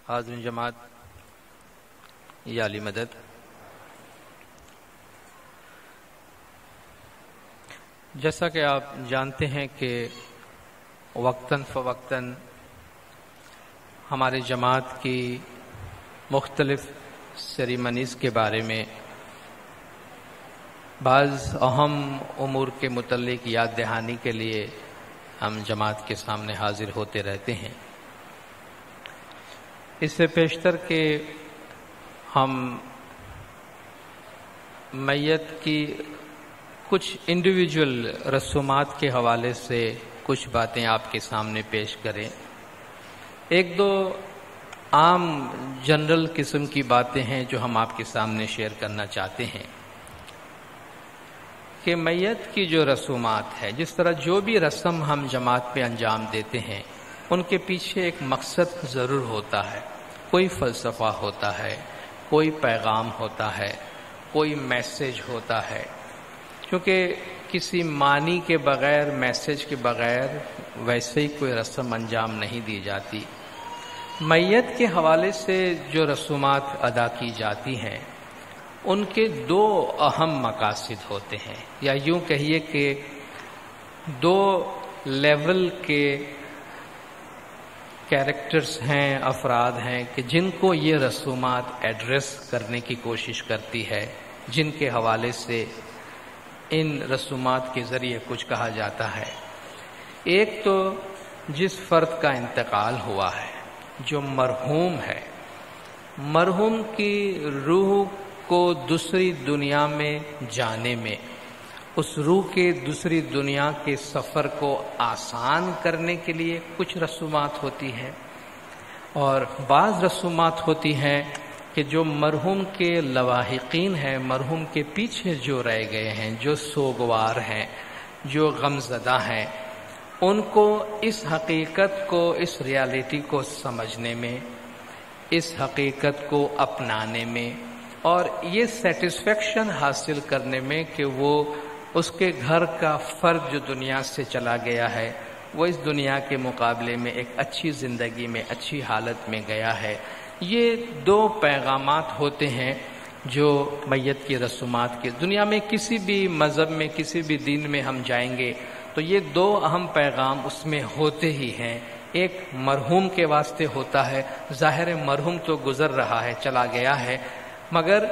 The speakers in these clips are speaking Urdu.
حاضرین جماعت، یا علی مدد، جیسا کہ آپ جانتے ہیں کہ وقتاً فوقتاً ہمارے جماعت کی مختلف سیریمنیز کے بارے میں بعض اہم امور کے متعلق یاد دہانی کے لیے ہم جماعت کے سامنے حاضر ہوتے رہتے ہیں۔ اس سے پیشتر کہ ہم میت کی کچھ انڈیویجول رسومات کے حوالے سے کچھ باتیں آپ کے سامنے پیش کریں، ایک دو عام جنرل قسم کی باتیں ہیں جو ہم آپ کے سامنے شیئر کرنا چاہتے ہیں کہ میت کی جو رسومات ہے، جس طرح جو بھی رسم ہم جماعت پہ انجام دیتے ہیں ان کے پیچھے ایک مقصد ضرور ہوتا ہے، کوئی فلسفہ ہوتا ہے، کوئی پیغام ہوتا ہے، کوئی میسج ہوتا ہے، کیونکہ کسی معنی کے بغیر، میسج کے بغیر ویسے ہی کوئی رسم انجام نہیں دی جاتی۔ میت کے حوالے سے جو رسومات ادا کی جاتی ہیں ان کے دو اہم مقاصد ہوتے ہیں، یا یوں کہیے کہ دو لیول کے کیریکٹرز ہیں، افراد ہیں کہ جن کو یہ رسومات ایڈریس کرنے کی کوشش کرتی ہے، جن کے حوالے سے ان رسومات کے ذریعے کچھ کہا جاتا ہے۔ ایک تو جس فرد کا انتقال ہوا ہے، جو مرحوم ہے، مرحوم کی روح کو دوسری دنیا میں جانے میں، اس روح کے دوسری دنیا کے سفر کو آسان کرنے کے لیے کچھ رسومات ہوتی ہیں، اور بعض رسومات ہوتی ہیں کہ جو مرحوم کے لواحقین ہیں، مرحوم کے پیچھے جو رہ گئے ہیں، جو سوگوار ہیں، جو غمزدہ ہیں، ان کو اس حقیقت کو، اس ریالٹی کو سمجھنے میں، اس حقیقت کو اپنانے میں اور یہ سیٹسفیکشن حاصل کرنے میں کہ وہ اس کے گھر کا فرد جو دنیا سے چلا گیا ہے وہ اس دنیا کے مقابلے میں ایک اچھی زندگی میں، اچھی حالت میں گیا ہے۔ یہ دو پیغامات ہوتے ہیں جو میت کی رسومات کے، دنیا میں کسی بھی مذہب میں، کسی بھی دین میں ہم جائیں گے تو یہ دو اہم پیغام اس میں ہوتے ہی ہیں۔ ایک مرحوم کے واسطے ہوتا ہے، ظاہر مرحوم تو گزر رہا ہے، چلا گیا ہے، مگر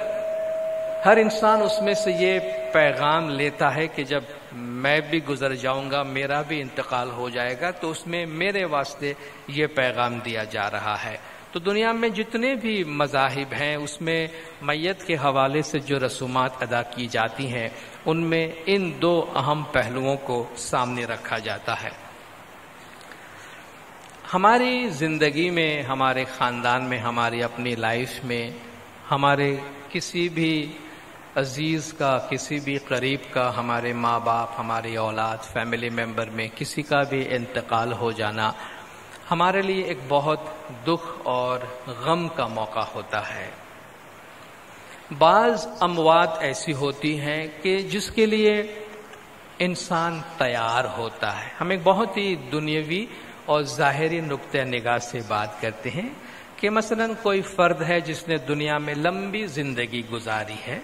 ہر انسان اس میں سے یہ پیغام لیتا ہے کہ جب میں بھی گزر جاؤں گا، میرا بھی انتقال ہو جائے گا، تو اس میں میرے واسطے یہ پیغام دیا جا رہا ہے۔ تو دنیا میں جتنے بھی مذاہب ہیں اس میں میت کے حوالے سے جو رسومات ادا کی جاتی ہیں ان میں ان دو اہم پہلوؤں کو سامنے رکھا جاتا ہے۔ ہماری زندگی میں، ہمارے خاندان میں، ہماری اپنی لائف میں، ہمارے کسی بھی عزیز کا، کسی بھی قریب کا، ہمارے ماں باپ، ہماری اولاد، فیملی ممبر میں کسی کا بھی انتقال ہو جانا ہمارے لیے ایک بہت دکھ اور غم کا موقع ہوتا ہے۔ بعض اموات ایسی ہوتی ہیں کہ جس کے لیے انسان تیار ہوتا ہے۔ ہم ایک بہت ہی دنیاوی اور ظاہری نقطہ نگاہ سے بات کرتے ہیں کہ مثلا کوئی فرد ہے جس نے دنیا میں لمبی زندگی گزاری ہے،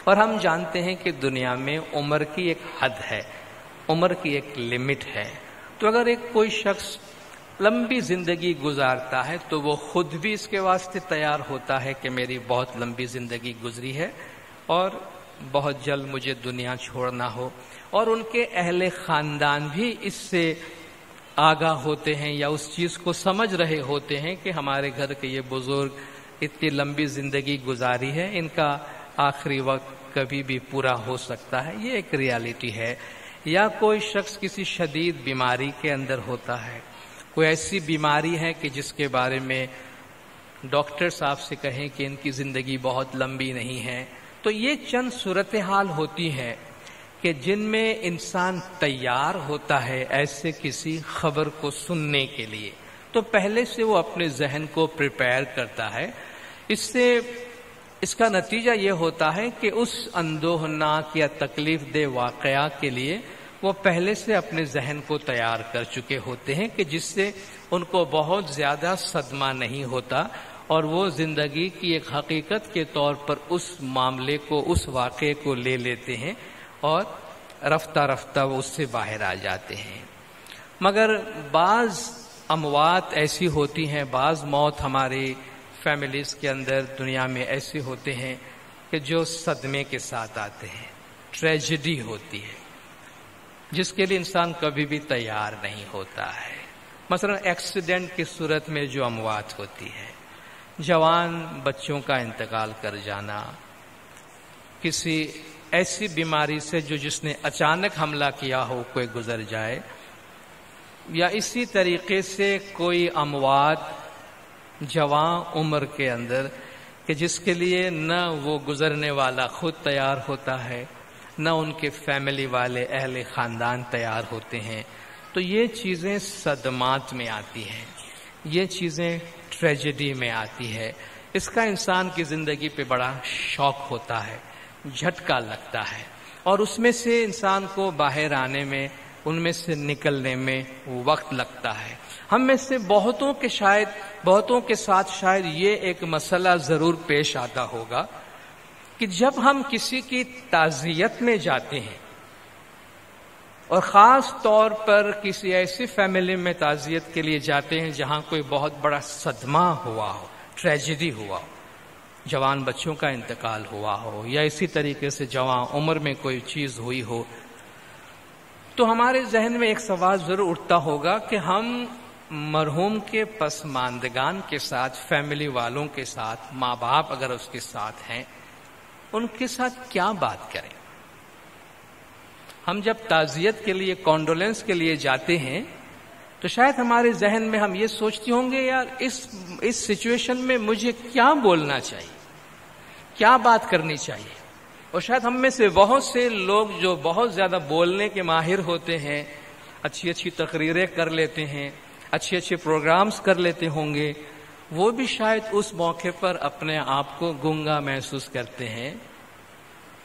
اور ہم جانتے ہیں کہ دنیا میں عمر کی ایک حد ہے، عمر کی ایک لمٹ ہے۔ تو اگر ایک کوئی شخص لمبی زندگی گزارتا ہے تو وہ خود بھی اس کے واسطے تیار ہوتا ہے کہ میری بہت لمبی زندگی گزری ہے اور بہت جلد مجھے دنیا چھوڑنا ہو، اور ان کے اہل خاندان بھی اس سے آگاہ ہوتے ہیں یا اس چیز کو سمجھ رہے ہوتے ہیں کہ ہمارے گھر کے یہ بزرگ اتنی لمبی زندگی گزاری ہے، ان کا آخری وقت کبھی بھی پورا ہو سکتا ہے۔ یہ ایک ریالٹی ہے۔ یا کوئی شخص کسی شدید بیماری کے اندر ہوتا ہے، کوئی ایسی بیماری ہے کہ جس کے بارے میں ڈاکٹر صاحب سے کہیں کہ ان کی زندگی بہت لمبی نہیں ہے، تو یہ چند صورتحال ہوتی ہیں کہ جن میں انسان تیار ہوتا ہے ایسے کسی خبر کو سننے کے لیے، تو پہلے سے وہ اپنے ذہن کو پریپئر کرتا ہے۔ اس کا نتیجہ یہ ہوتا ہے کہ اس اندوہناک یا تکلیف دہ واقعہ کے لیے وہ پہلے سے اپنے ذہن کو تیار کر چکے ہوتے ہیں کہ جس سے ان کو بہت زیادہ صدمہ نہیں ہوتا، اور وہ زندگی کی ایک حقیقت کے طور پر اس معاملے کو، اس واقعے کو لے لیتے ہیں اور رفتہ رفتہ وہ اس سے باہر آ جاتے ہیں۔ مگر بعض اموات ایسی ہوتی ہیں، بعض موت ہماری فیملیز کے اندر دنیا میں ایسے ہوتے ہیں کہ جو صدمے کے ساتھ آتے ہیں، ٹریجڈی ہوتی ہے جس کے لیے انسان کبھی بھی تیار نہیں ہوتا ہے۔ مثلا ایکسیڈنٹ کی صورت میں جو اموات ہوتی ہے، جوان بچوں کا انتقال کر جانا، کسی ایسی بیماری سے جس نے اچانک حملہ کیا ہو کوئی گزر جائے، یا اسی طریقے سے کوئی اموات جوان عمر کے اندر کہ جس کے لیے نہ وہ گزرنے والا خود تیار ہوتا ہے، نہ ان کے فیملی والے اہل خاندان تیار ہوتے ہیں، تو یہ چیزیں صدمات میں آتی ہیں، یہ چیزیں ٹریجڈی میں آتی ہے۔ اس کا انسان کی زندگی پہ بڑا شوق ہوتا ہے، جھٹکا لگتا ہے، اور اس میں سے انسان کو باہر آنے میں، ان میں سے نکلنے میں وقت لگتا ہے۔ ہم میں سے بہتوں کے ساتھ شاید یہ ایک مسئلہ ضرور پیش آتا ہوگا کہ جب ہم کسی کی تعزیت میں جاتے ہیں، اور خاص طور پر کسی ایسی فیملی میں تعزیت کے لیے جاتے ہیں جہاں کوئی بہت بڑا صدمہ ہوا ہو، ٹریجڈی ہوا ہو، جوان بچوں کا انتقال ہوا ہو، یا اسی طریقے سے جوان عمر میں کوئی چیز ہوئی ہو، تو ہمارے ذہن میں ایک سوال ضرور اٹھتا ہوگا کہ ہم مرحوم کے پسماندگان کے ساتھ، فیملی والوں کے ساتھ، ماں باپ اگر اس کے ساتھ ہیں، ان کے ساتھ کیا بات کریں۔ ہم جب تعزیت کے لیے، کانڈولنس کے لیے جاتے ہیں تو شاید ہمارے ذہن میں ہم یہ سوچتے ہوں گے یار اس سچویشن میں مجھے کیا بولنا چاہیے، کیا بات کرنی چاہیے۔ اور شاید ہم میں سے بہت سے لوگ جو بہت زیادہ بولنے کے ماہر ہوتے ہیں، اچھی اچھی تقریریں کر لیتے ہیں، اچھے اچھے پروگرامز کر لیتے ہوں گے، وہ بھی شاید اس موقع پر اپنے آپ کو گنگا محسوس کرتے ہیں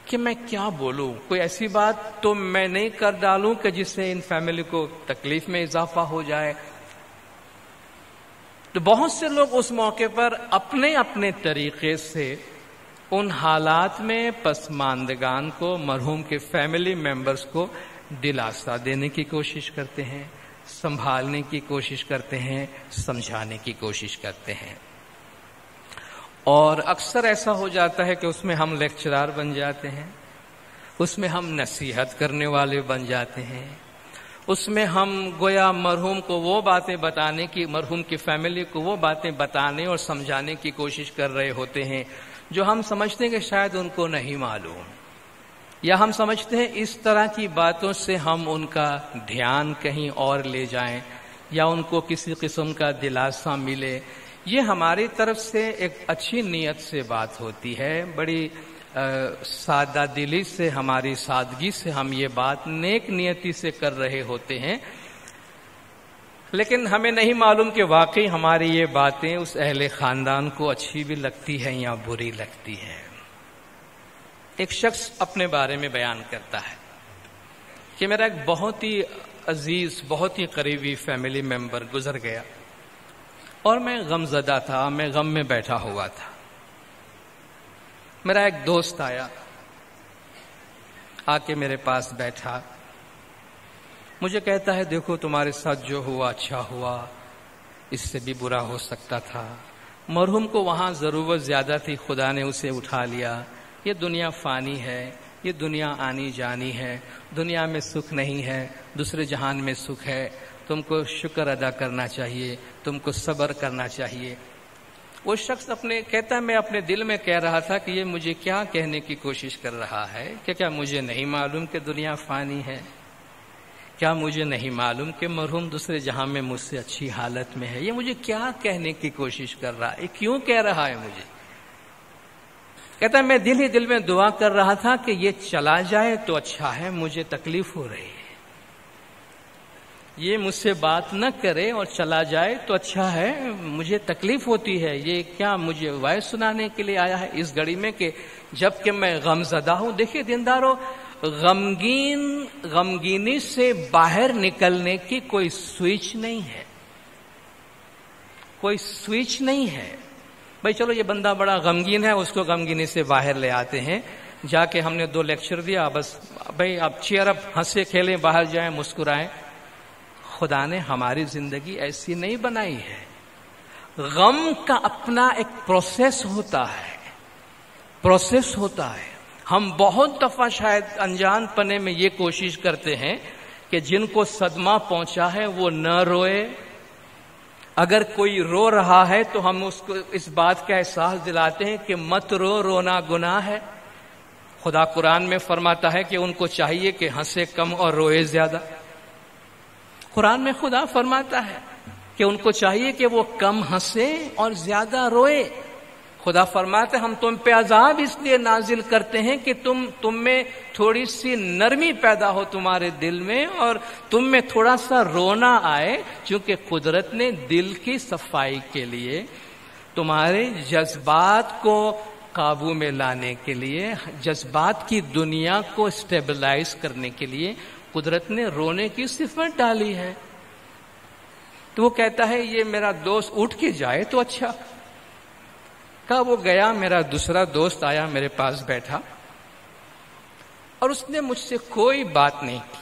کہ میں کیا بولوں، کوئی ایسی بات تو میں نہیں کر ڈالوں کہ جس سے ان فیملی کو تکلیف میں اضافہ ہو جائے۔ تو بہت سے لوگ اس موقع پر اپنے اپنے طریقے سے ان حالات میں پسماندگان کو، مرحوم کے فیملی ممبرز کو دلاسا دینے کی کوشش کرتے ہیں، سنبھالنے کی کوشش کرتے ہیں، سمجھانے کی کوشش کرتے ہیں۔ اور اکثر ایسا ہو جاتا ہے کہ اس میں ہم لیکچرار بن جاتے ہیں، اس میں ہم نصیحت کرنے والے بن جاتے ہیں، اس میں ہم گویا مرحوم کو وہ باتیں بتانے کی، مرحوم کی فیملی کو وہ باتیں بتانے اور سمجھانے کی کوشش کر رہے ہوتے ہیں جو ہم سمجھتے ہیں کہ شاید ان کو نہیں معلوم، یا ہم سمجھتے ہیں اس طرح کی باتوں سے ہم ان کا دھیان کہیں اور لے جائیں یا ان کو کسی قسم کا دلاسا ملے۔ یہ ہماری طرف سے ایک اچھی نیت سے بات ہوتی ہے، بڑی سادہ دلی سے، ہماری سادگی سے ہم یہ بات نیک نیتی سے کر رہے ہوتے ہیں، لیکن ہمیں نہیں معلوم کہ واقعی ہماری یہ باتیں اس اہل خاندان کو اچھی بھی لگتی ہیں یا بری لگتی ہیں۔ ایک شخص اپنے بارے میں بیان کرتا ہے کہ میرا ایک بہت ہی عزیز، بہت ہی قریبی فیملی ممبر گزر گیا اور میں غم زدہ تھا، میں غم میں بیٹھا ہوا تھا۔ میرا ایک دوست آیا، آ کے میرے پاس بیٹھا، مجھے کہتا ہے دیکھو تمہارے ساتھ جو ہوا اچھا ہوا، اس سے بھی برا ہو سکتا تھا، مرحوم کو وہاں ضرورت زیادہ تھی، خدا نے اسے اٹھا لیا، یہ دنیا فانی ہے، یہ دنیا آنی جانی ہے، دنیا میں سکھ نہیں ہے، دوسرے جہان میں سکھ ہے، تم کو شکر ادا کرنا چاہیے، تم کو صبر کرنا چاہیے۔ وہ شخص کہتا ہے میں اپنے دل میں کہہ رہا تھا کہ یہ مجھے کیا کہنے کی کوشش کر رہا ہے کہ کیا مجھے نہیں معلوم کہ دنیا فانی ہے؟ کیا مجھے نہیں معلوم کہ مرحوم دوسرے جہاں میں مجھ سے اچھی حالت میں ہے؟ یہ مجھے کیا کہنے کی کوشش کر رہا ہے، کیوں کہہ رہا ہے مجھے؟ کہتا ہے میں دل ہی دل میں دعا کر رہا تھا کہ یہ چلا جائے تو اچھا ہے، مجھے تکلیف ہو رہی ہے، یہ مجھ سے بات نہ کرے اور چلا جائے تو اچھا ہے، مجھے تکلیف ہوتی ہے، یہ کیا مجھے وعظ سنانے کے لیے آیا ہے اس گھڑی میں کہ جب کہ میں غم زدہ ہوں؟ دیکھیے دیندارو، غمگینی سے باہر نکلنے کی کوئی سوئچ نہیں ہے، کوئی سوئچ نہیں ہے۔ بھائی چلو یہ بندہ بڑا غمگین ہے، اس کو غمگینی سے باہر لے آتے ہیں. جا کے ہم نے 2 لیکچر دیا، بس بھائی آپ چیئر اپ، ہنسے کھیلیں، باہر جائیں، مسکرائیں. خدا نے ہماری زندگی ایسی نہیں بنائی ہے. غم کا اپنا ایک پروسیس ہوتا ہے. ہم بہت دفعہ شاید انجان پنے میں یہ کوشش کرتے ہیں کہ جن کو صدمہ پہنچا ہے وہ نہ روئے. اگر کوئی رو رہا ہے تو ہم اس کو اس بات کا احساس دلاتے ہیں کہ مت رو، رونا گناہ ہے. خدا قرآن میں فرماتا ہے کہ ان کو چاہیے کہ ہنسے کم اور روئے زیادہ. قرآن میں خدا فرماتا ہے کہ ان کو چاہیے کہ وہ کم ہنسے اور زیادہ روئے. خدا فرماتا ہے ہم تم پہ عذاب اس لیے نازل کرتے ہیں کہ تم میں تھوڑی سی نرمی پیدا ہو تمہارے دل میں، اور تم میں تھوڑا سا رونا آئے، چونکہ قدرت نے دل کی صفائی کے لیے، تمہارے جذبات کو قابو میں لانے کے لیے، جذبات کی دنیا کو اسٹیبلائز کرنے کے لیے قدرت نے رونے کی صفت ڈالی ہے. تو وہ کہتا ہے یہ میرا دوست اٹھ کے جائے تو اچھا. کہا وہ گیا، میرا دوسرا دوست آیا میرے پاس بیٹھا، اور اس نے مجھ سے کوئی بات نہیں کی.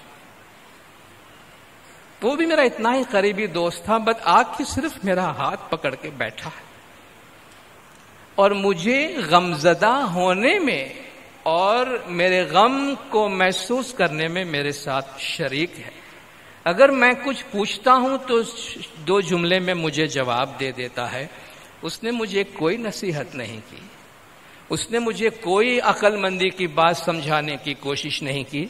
وہ بھی میرا اتنا ہی قریبی دوست تھا، بس آ کے صرف میرا ہاتھ پکڑ کے بیٹھا ہے، اور مجھے غمزدہ ہونے میں اور میرے غم کو محسوس کرنے میں میرے ساتھ شریک ہے. اگر میں کچھ پوچھتا ہوں تو 2 جملے میں مجھے جواب دے دیتا ہے. اس نے مجھے کوئی نصیحت نہیں کی، اس نے مجھے کوئی عقل مندی کی بات سمجھانے کی کوشش نہیں کی.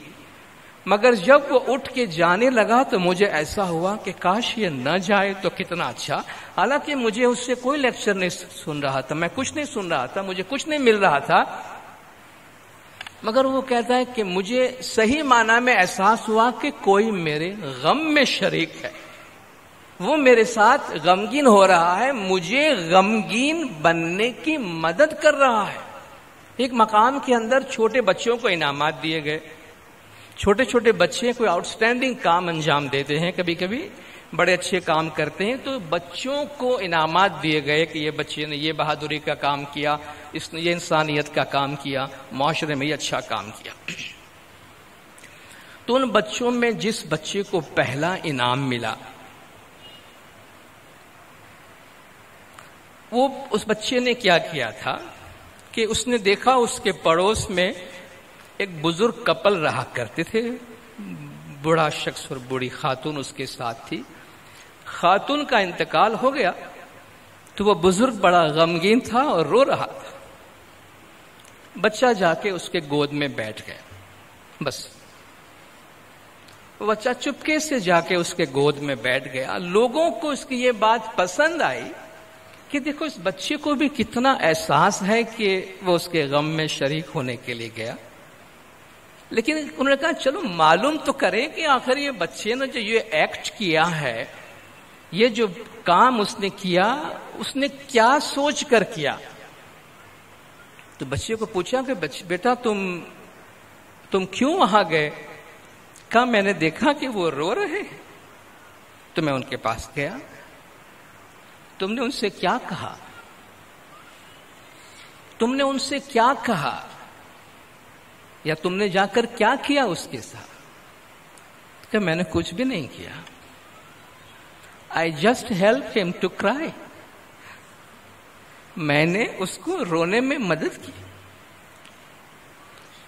مگر جب وہ اٹھ کے جانے لگا تو مجھے ایسا ہوا کہ کاش یہ نہ جائے تو کتنا اچھا. حالانکہ مجھے اس سے کوئی لیکچر نہیں سن رہا تھا، میں کچھ نہیں سن رہا تھا، مجھے کچھ نہیں مل رہا تھا. مگر وہ کہتا ہے کہ مجھے صحیح معنی میں احساس ہوا کہ کوئی میرے غم میں شریک ہے، وہ میرے ساتھ غمگین ہو رہا ہے، مجھے غمگین بننے کی مدد کر رہا ہے. ایک مقام کے اندر چھوٹے بچوں کو انعامات دیے گئے. چھوٹے چھوٹے بچے کوئی آؤٹ اسٹینڈنگ کام انجام دیتے ہیں، کبھی کبھی بڑے اچھے کام کرتے ہیں، تو بچوں کو انعامات دیے گئے کہ یہ بچے نے یہ بہادری کا کام کیا، اس نے یہ انسانیت کا کام کیا، معاشرے میں یہ اچھا کام کیا. تو ان بچوں میں جس بچے کو پہلا انعام ملا، وہ اس بچے نے کیا کیا تھا کہ اس نے دیکھا اس کے پڑوس میں ایک بزرگ کپل رہا کرتے تھے، بوڑھا شخص اور بوڑھی خاتون اس کے ساتھ تھی. خاتون کا انتقال ہو گیا تو وہ بزرگ بڑا غمگین تھا اور رو رہا تھا. بچہ جا کے اس کے گود میں بیٹھ گیا. بس وہ بچہ چپکے سے جا کے اس کے گود میں بیٹھ گیا. لوگوں کو اس کی یہ بات پسند آئی کہ دیکھو اس بچے کو بھی کتنا احساس ہے کہ وہ اس کے غم میں شریک ہونے کے لیے گیا. لیکن انہوں نے کہا چلو معلوم تو کریں کہ آخر یہ بچے نے جو یہ ایکٹ کیا ہے، یہ جو کام اس نے کیا، اس نے کیا سوچ کر کیا. تو بچے کو پوچھا کہ بیٹا تم کیوں وہاں گئے؟ کہا میں نے دیکھا کہ وہ رو رہے ہیں تو میں ان کے پاس گیا. تم نے ان سے کیا کہا؟ تم نے ان سے کیا کہا یا تم نے جا کر کیا کیا اس کے ساتھ؟ کہ میں نے کچھ بھی نہیں کیا. I just helped him to cry. میں نے اس کو رونے میں مدد کی.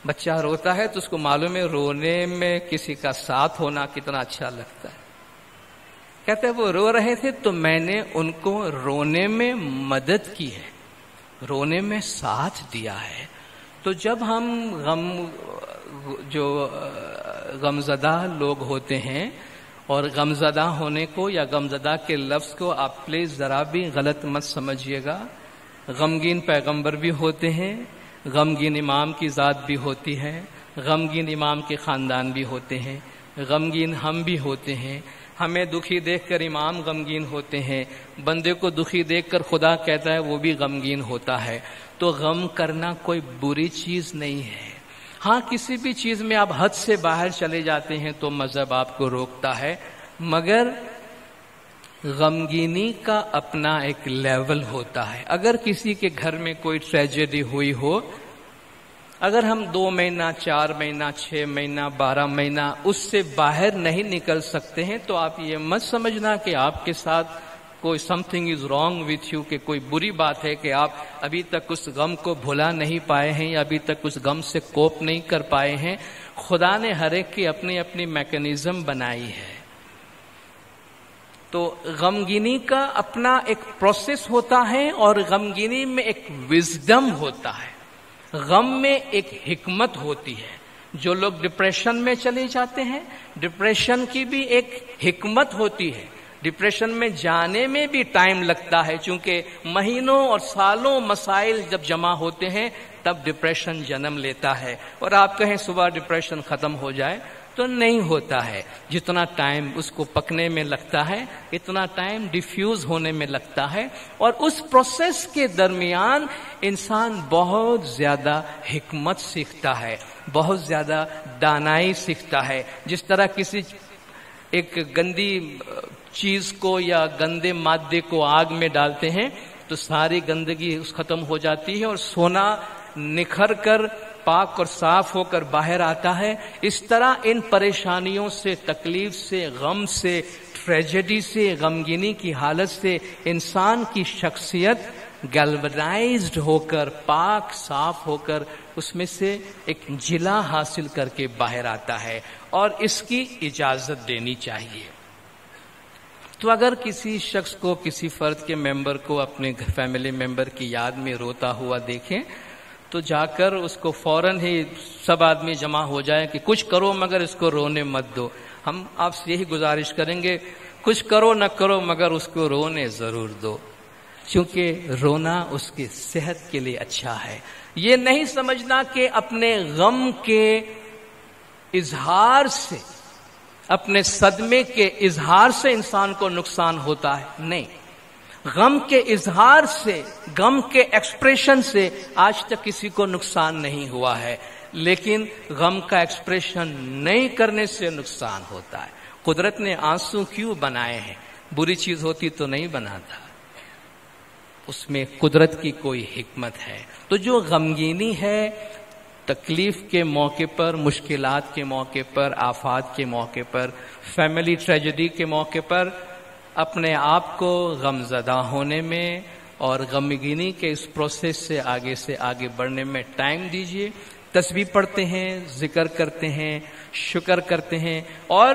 بچہ روتا ہے تو اس کو معلوم ہے رونے میں کسی کا ساتھ ہونا کتنا اچھا لگتا ہے. کہتے ہیں وہ رو رہے تھے تو میں نے ان کو رونے میں مدد کی ہے، رونے میں ساتھ دیا ہے. تو جب ہم غمزدہ لوگ ہوتے ہیں، اور غمزدہ ہونے کو یا غمزدہ کے لفظ کو آپ پلیز ذرا بھی غلط مت سمجھیے گا. غمگین پیغمبر بھی ہوتے ہیں، غمگین امام کی ذات بھی ہوتی ہے، غمگین امام کے خاندان بھی ہوتے ہیں، غمگین ہم بھی ہوتے ہیں. ہمیں دکھی دیکھ کر امام غمگین ہوتے ہیں، بندے کو دکھی دیکھ کر خدا کہتا ہے وہ بھی غمگین ہوتا ہے. تو غم کرنا کوئی بری چیز نہیں ہے. ہاں کسی بھی چیز میں آپ حد سے باہر چلے جاتے ہیں تو مذہب آپ کو روکتا ہے، مگر غمگینی کا اپنا ایک لیول ہوتا ہے. اگر کسی کے گھر میں کوئی ٹریجڈی ہوئی ہو، اگر ہم 2 مہینہ 4 مہینہ 6 مہینہ 12 مہینہ اس سے باہر نہیں نکل سکتے ہیں، تو آپ یہ مت سمجھنا کہ آپ کے ساتھ کوئی some thing is wrong with you, کہ کوئی بری بات ہے کہ آپ ابھی تک اس غم کو بھلا نہیں پائے ہیں یا ابھی تک اس غم سے کوپ نہیں کر پائے ہیں. خدا نے ہر ایک کی اپنی اپنی میکینزم بنائی ہے. تو غمگینی کا اپنا ایک پروسیس ہوتا ہے اور غمگینی میں ایک وزڈم ہوتا ہے. غم میں ایک حکمت ہوتی ہے. جو لوگ ڈپریشن میں چلے جاتے ہیں، ڈپریشن کی بھی ایک حکمت ہوتی ہے. ڈپریشن میں جانے میں بھی ٹائم لگتا ہے، چونکہ مہینوں اور سالوں مسائل جب جمع ہوتے ہیں تب ڈپریشن جنم لیتا ہے. اور آپ کہیں صبح ڈپریشن ختم ہو جائے تو نہیں ہوتا ہے. جتنا ٹائم اس کو پکنے میں لگتا ہے اتنا ٹائم ڈیفیوز ہونے میں لگتا ہے. اور اس پروسیس کے درمیان انسان بہت زیادہ حکمت سیکھتا ہے، بہت زیادہ دانائی سیکھتا ہے. جس طرح کسی ایک گندی چیز کو یا گندے مادے کو آگ میں ڈالتے ہیں تو ساری گندگی ختم ہو جاتی ہے اور سونا نکھر کر پاک اور صاف ہو کر باہر آتا ہے. اس طرح ان پریشانیوں سے، تکلیف سے، غم سے، ٹریجڈی سے، غمگینی کی حالت سے انسان کی شخصیت گیلونائزڈ ہو کر، پاک صاف ہو کر اس میں سے ایک جلا حاصل کر کے باہر آتا ہے. اور اس کی اجازت دینی چاہیے. تو اگر کسی شخص کو، کسی فرد کے ممبر کو اپنے فیملی ممبر کی یاد میں روتا ہوا دیکھیں تو جا کر اس کو فوراً ہی سب آدمی جمع ہو جائے کہ کچھ کرو مگر اس کو رونے مت دو. ہم آپ سے یہی گزارش کریں گے، کچھ کرو نہ کرو مگر اس کو رونے ضرور دو، کیونکہ رونا اس کی صحت کے لیے اچھا ہے. یہ نہیں سمجھنا کہ اپنے غم کے اظہار سے، اپنے صدمے کے اظہار سے انسان کو نقصان ہوتا ہے. نہیں، غم کے اظہار سے، غم کے ایکسپریشن سے آج تک کسی کو نقصان نہیں ہوا ہے، لیکن غم کا ایکسپریشن نہیں کرنے سے نقصان ہوتا ہے. قدرت نے آنسو کیوں بنائے ہیں؟ بری چیز ہوتی تو نہیں بناتا. اس میں قدرت کی کوئی حکمت ہے. تو جو غمگینی ہے، تکلیف کے موقع پر، مشکلات کے موقع پر، آفات کے موقع پر، فیملی ٹریجڈی کے موقع پر اپنے آپ کو غم زدہ ہونے میں اور غمگینی کے اس پروسیس سے آگے بڑھنے میں ٹائم دیجیے. تسبیح پڑھتے ہیں، ذکر کرتے ہیں، شکر کرتے ہیں. اور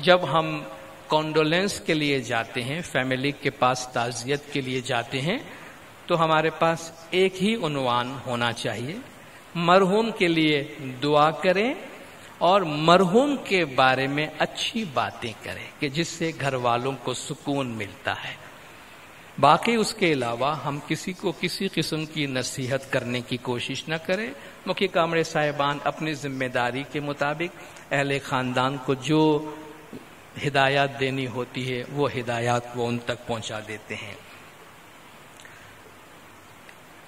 جب ہم کانڈولینس کے لیے جاتے ہیں، فیملی کے پاس تعزیت کے لیے جاتے ہیں، تو ہمارے پاس ایک ہی عنوان ہونا چاہیے: مرحوم کے لیے دعا کریں اور مرحوم کے بارے میں اچھی باتیں کریں کہ جس سے گھر والوں کو سکون ملتا ہے. باقی اس کے علاوہ ہم کسی کو کسی قسم کی نصیحت کرنے کی کوشش نہ کریں. مکھی کامرے صاحبان اپنی ذمہ داری کے مطابق اہل خاندان کو جو ہدایات دینی ہوتی ہے وہ ہدایات وہ ان تک پہنچا دیتے ہیں.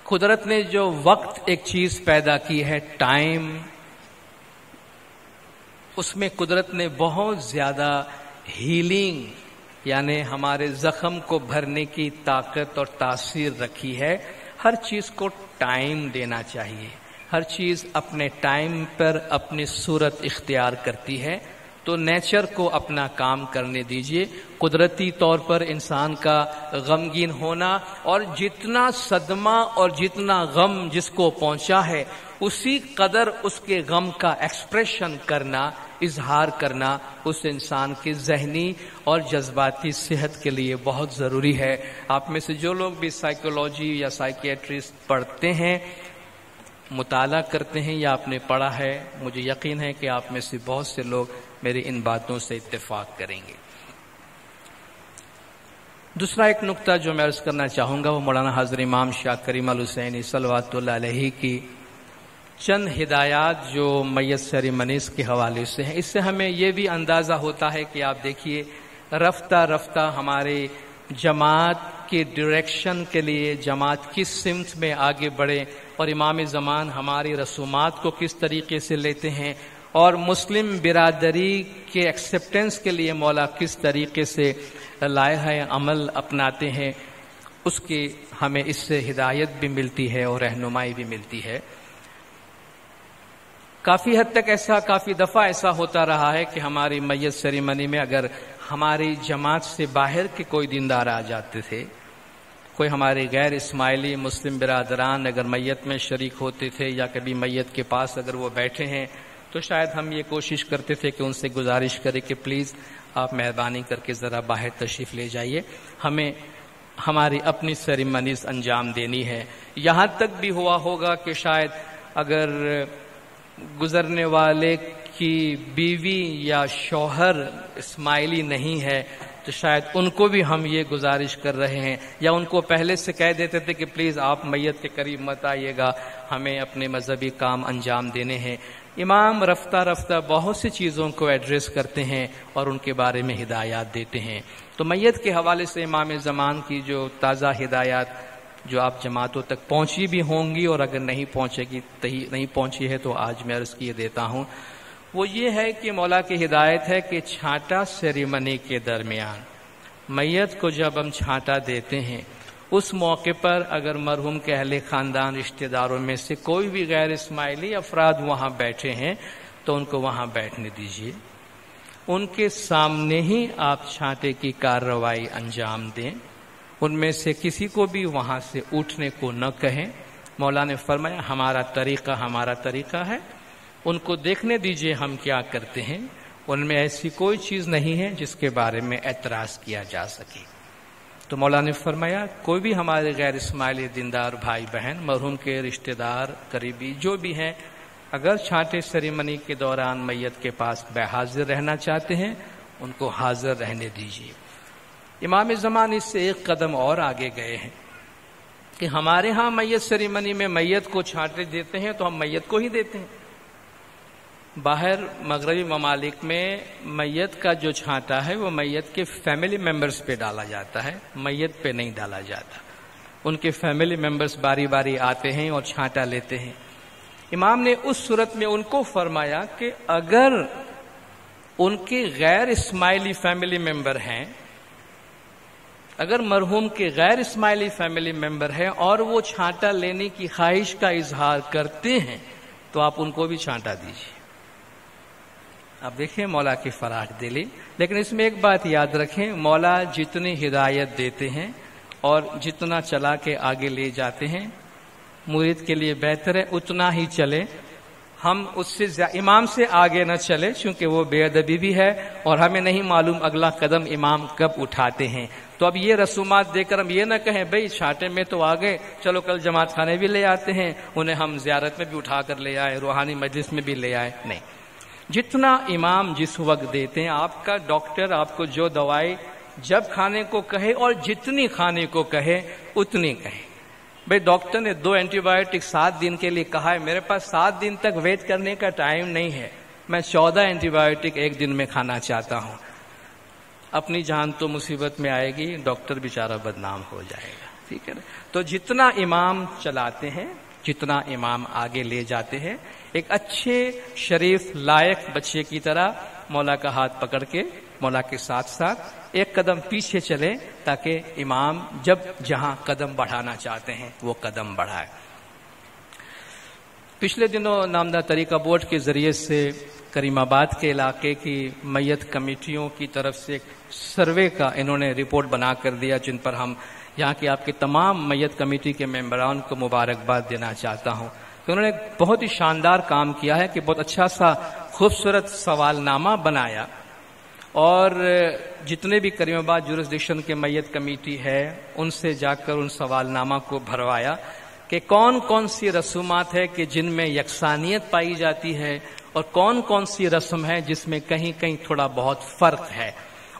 قدرت نے جو وقت ایک چیز پیدا کی ہے، ٹائم، اس میں قدرت نے بہت زیادہ ہیلنگ یعنی ہمارے زخم کو بھرنے کی طاقت اور تاثیر رکھی ہے. ہر چیز کو ٹائم دینا چاہیے. ہر چیز اپنے ٹائم پر اپنی صورت اختیار کرتی ہے. تو نیچر کو اپنا کام کرنے دیجیے. قدرتی طور پر انسان کا غمگین ہونا اور جتنا صدمہ اور جتنا غم جس کو پہنچا ہے اسی قدر اس کے غم کا ایکسپریشن کرنا، اظہار کرنا اس انسان کی ذہنی اور جذباتی صحت کے لیے بہت ضروری ہے. آپ میں سے جو لوگ بھی سائیکولوجی یا سائیکیٹرسٹ پڑھتے ہیں، مطالعہ کرتے ہیں یا آپ نے پڑھا ہے، مجھے یقین ہے کہ آپ میں سے بہت سے لوگ میری ان باتوں سے اتفاق کریں گے. دوسرا ایک نقطہ جو میں عرض کرنا چاہوں گا وہ مولانا حضرت امام شاہ کریم الحسینی صلوات اللہ علیہ کی چند ہدایات جو میت سیریمنیز کے حوالے سے ہیں. اس سے ہمیں یہ بھی اندازہ ہوتا ہے کہ آپ دیکھیے رفتہ رفتہ ہمارے جماعت کے ڈائریکشن کے لیے جماعت کس سمت میں آگے بڑھے اور امام زمان ہماری رسومات کو کس طریقے سے لیتے ہیں اور مسلم برادری کے ایکسیپٹنس کے لیے مولا کس طریقے سے لائحہ عمل اپناتے ہیں، اس کی ہمیں اس سے ہدایت بھی ملتی ہے اور رہنمائی بھی ملتی ہے۔ کافی حد تک کافی دفعہ ایسا ہوتا رہا ہے کہ ہماری میت سیریمنی میں اگر ہماری جماعت سے باہر کے کوئی دیندار آ جاتے تھے، کوئی ہمارے غیر اسماعیلی مسلم برادران اگر میت میں شریک ہوتے تھے یا کبھی میت کے پاس اگر وہ بیٹھے ہیں، تو شاید ہم یہ کوشش کرتے تھے کہ ان سے گزارش کریں کہ پلیز آپ مہربانی کر کے ذرا باہر تشریف لے جائیے، ہمیں ہماری اپنی سیریمنیز انجام دینی ہے۔ یہاں تک بھی ہوا ہوگا کہ شاید اگر گزرنے والے کی بیوی یا شوہر اسماعیلی نہیں ہے تو شاید ان کو بھی ہم یہ گزارش کر رہے ہیں، یا ان کو پہلے سے کہہ دیتے تھے کہ پلیز آپ میت کے قریب مت آئیے گا، ہمیں اپنے مذہبی کام انجام دینے ہیں۔ امام رفتہ رفتہ بہت سی چیزوں کو ایڈریس کرتے ہیں اور ان کے بارے میں ہدایات دیتے ہیں۔ تو میت کے حوالے سے امام زمان کی جو تازہ ہدایات جو آپ جماعتوں تک پہنچی بھی ہوں گی، اور اگر نہیں پہنچی ہے تو آج میں عرض کیے دیتا ہوں، وہ یہ ہے کہ مولا کی ہدایت ہے کہ چھانٹا سیریمنی کے درمیان میت کو جب ہم چھانٹا دیتے ہیں، اس موقع پر اگر مرحوم کے اہل خاندان رشتہ داروں میں سے کوئی بھی غیر اسماعیلی افراد وہاں بیٹھے ہیں تو ان کو وہاں بیٹھنے دیجیے، ان کے سامنے ہی آپ چھانٹے کی کارروائی انجام دیں، ان میں سے کسی کو بھی وہاں سے اٹھنے کو نہ کہیں۔ مولا نے فرمایا ہمارا طریقہ ہے، ان کو دیکھنے دیجیے ہم کیا کرتے ہیں، ان میں ایسی کوئی چیز نہیں ہے جس کے بارے میں اعتراض کیا جا سکے۔ تو مولا نے فرمایا کوئی بھی ہمارے غیر اسماعیلی دیندار بھائی بہن، مرحوم کے رشتہ دار قریبی جو بھی ہیں، اگر چھانٹے سیریمنی کے دوران میت کے پاس حاضر رہنا چاہتے ہیں، ان کو حاضر رہنے دیجیے۔ امام زمان اس سے ایک قدم اور آگے گئے ہیں کہ ہمارے ہاں میت سیریمنی میں میت کو چھانٹے دیتے ہیں تو ہم میت کو ہی دیتے ہیں۔ باہر مغربی ممالک میں میت کا جو چھانٹا ہے وہ میت کے فیملی ممبرز پہ ڈالا جاتا ہے، میت پہ نہیں ڈالا جاتا۔ ان کے فیملی ممبرز باری باری آتے ہیں اور چھانٹا لیتے ہیں۔ امام نے اس صورت میں ان کو فرمایا کہ اگر ان کے غیر اسماعیلی فیملی ممبر ہیں، اگر مرحوم کے غیر اسماعیلی فیملی ممبر ہیں اور وہ چھانٹا لینے کی خواہش کا اظہار کرتے ہیں تو آپ ان کو بھی چھانٹا دیجیے۔ اب دیکھیں مولا کی فراخ دلی، لیکن اس میں ایک بات یاد رکھیں، مولا جتنی ہدایت دیتے ہیں اور جتنا چلا کے آگے لے جاتے ہیں مرید کے لیے بہتر ہے اتنا ہی چلے، ہم اس سے امام سے آگے نہ چلے، چونکہ وہ بے ادبی بھی ہے اور ہمیں نہیں معلوم اگلا قدم امام کب اٹھاتے ہیں۔ تو اب یہ رسومات دے کر ہم یہ نہ کہیں بھئی چھانٹے میں تو آگے، چلو کل جماعت خانے بھی لے آتے ہیں، انہیں ہم زیارت میں بھی اٹھا کر لے آئے، روحانی مجلس میں بھی لے آئے، نہیں۔ جتنا امام جس وقت دیتے ہیں، آپ کا ڈاکٹر آپ کو جو دوائی جب کھانے کو کہے اور جتنی کھانے کو کہے اتنی کہے۔ بھئی ڈاکٹر نے 2 اینٹی بایوٹک 7 دن کے لیے کہا ہے، میرے پاس 7 دن تک ویٹ کرنے کا ٹائم نہیں ہے، میں 14 اینٹی بایوٹک ایک دن میں کھانا چاہتا ہوں، اپنی جان تو مصیبت میں آئے گی، ڈاکٹر بیچارہ بدنام ہو جائے گا، ٹھیک ہے نا۔ تو جتنا امام چلاتے ہیں، جتنا امام آگے لے جاتے ہیں، ایک اچھے شریف لائق بچے کی طرح مولا کا ہاتھ پکڑ کے مولا کے ساتھ ساتھ ایک قدم پیچھے چلے تاکہ امام جب جہاں قدم بڑھانا چاہتے ہیں وہ قدم بڑھائے۔ پچھلے دنوں نامدار طریقہ بورڈ کے ذریعے سے کریم آباد کے علاقے کی میت کمیٹیوں کی طرف سے ایک سروے کا انہوں نے رپورٹ بنا کر دیا، جن پر ہم یہاں کی آپ کے تمام میت کمیٹی کے ممبران کو مبارکباد دینا چاہتا ہوں کہ انہوں نے بہت ہی شاندار کام کیا ہے کہ بہت اچھا سا خوبصورت سوال نامہ بنایا، اور جتنے بھی کریم آباد جورسڈکشن کے میت کمیٹی ہے ان سے جا کر ان سوال نامہ کو بھروایا کہ کون کون سی رسومات ہے کہ جن میں یکسانیت پائی جاتی ہے اور کون کون سی رسم ہے جس میں کہیں کہیں تھوڑا بہت فرق ہے۔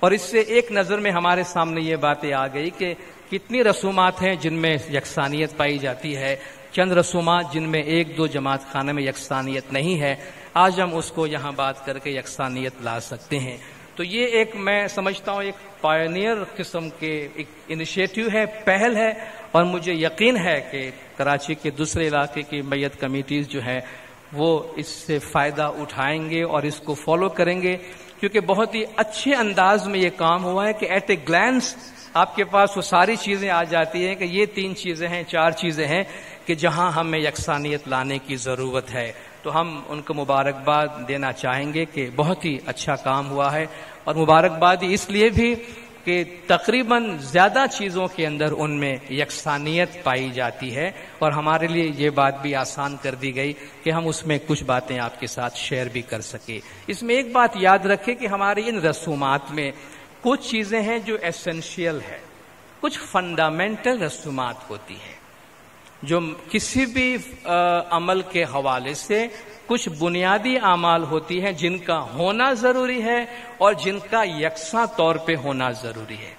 اور اس سے ایک نظر میں ہمارے سامنے یہ باتیں آ گئی کہ کتنی رسومات ہیں جن میں یکسانیت پائی جاتی ہے، چند رسومات جن میں 1-2 جماعت خانے میں یکسانیت نہیں ہے۔ آج ہم اس کو یہاں بات کر کے یکسانیت لا سکتے ہیں۔ تو یہ ایک میں سمجھتا ہوں ایک پائنیئر قسم کے ایک انیشیٹو ہے، پہل ہے، اور مجھے یقین ہے کہ کراچی کے دوسرے علاقے کی میت کمیٹیز جو ہیں وہ اس سے فائدہ اٹھائیں گے اور اس کو فالو کریں گے، کیونکہ بہت ہی اچھے انداز میں یہ کام ہوا ہے کہ ایٹ اے گلانس آپ کے پاس وہ ساری چیزیں آ جاتی ہیں کہ یہ 3 چیزیں ہیں، 4 چیزیں ہیں کہ جہاں ہمیں یکسانیت لانے کی ضرورت ہے. تو ہم ان کو مبارکباد دینا چاہیں گے کہ بہت ہی اچھا کام ہوا ہے، اور مبارکباد اس لیے بھی کہ تقریباً زیادہ چیزوں کے اندر ان میں یکسانیت پائی جاتی ہے، اور ہمارے لیے یہ بات بھی آسان کر دی گئی کہ ہم اس میں کچھ باتیں آپ کے ساتھ شیئر بھی کر سکیں. اس میں ایک بات یاد رکھیں کہ ہماری ان رسومات میں کچھ چیزیں ہیں جو ایسنشیل ہے، کچھ فنڈامنٹل رسومات ہوتی ہیں جو کسی بھی عمل کے حوالے سے کچھ بنیادی اعمال ہوتی ہیں جن کا ہونا ضروری ہے اور جن کا یکساں طور پہ ہونا ضروری ہے.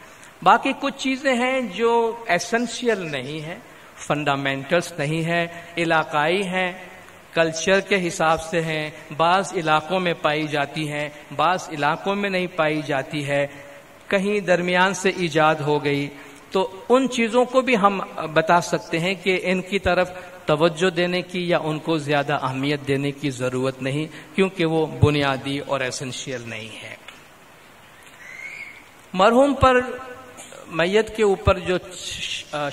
باقی کچھ چیزیں ہیں جو ایسنشیل نہیں ہیں، فنڈامنٹلز نہیں ہیں، علاقائی ہیں، کلچر کے حساب سے ہیں، بعض علاقوں میں پائی جاتی ہیں، بعض علاقوں میں نہیں پائی جاتی ہے، کہیں درمیان سے ایجاد ہو گئی. تو ان چیزوں کو بھی ہم بتا سکتے ہیں کہ ان کی طرف توجہ دینے کی یا ان کو زیادہ اہمیت دینے کی ضرورت نہیں، کیونکہ وہ بنیادی اور ایسنشیل نہیں ہے. مرحوم پر میت کے اوپر جو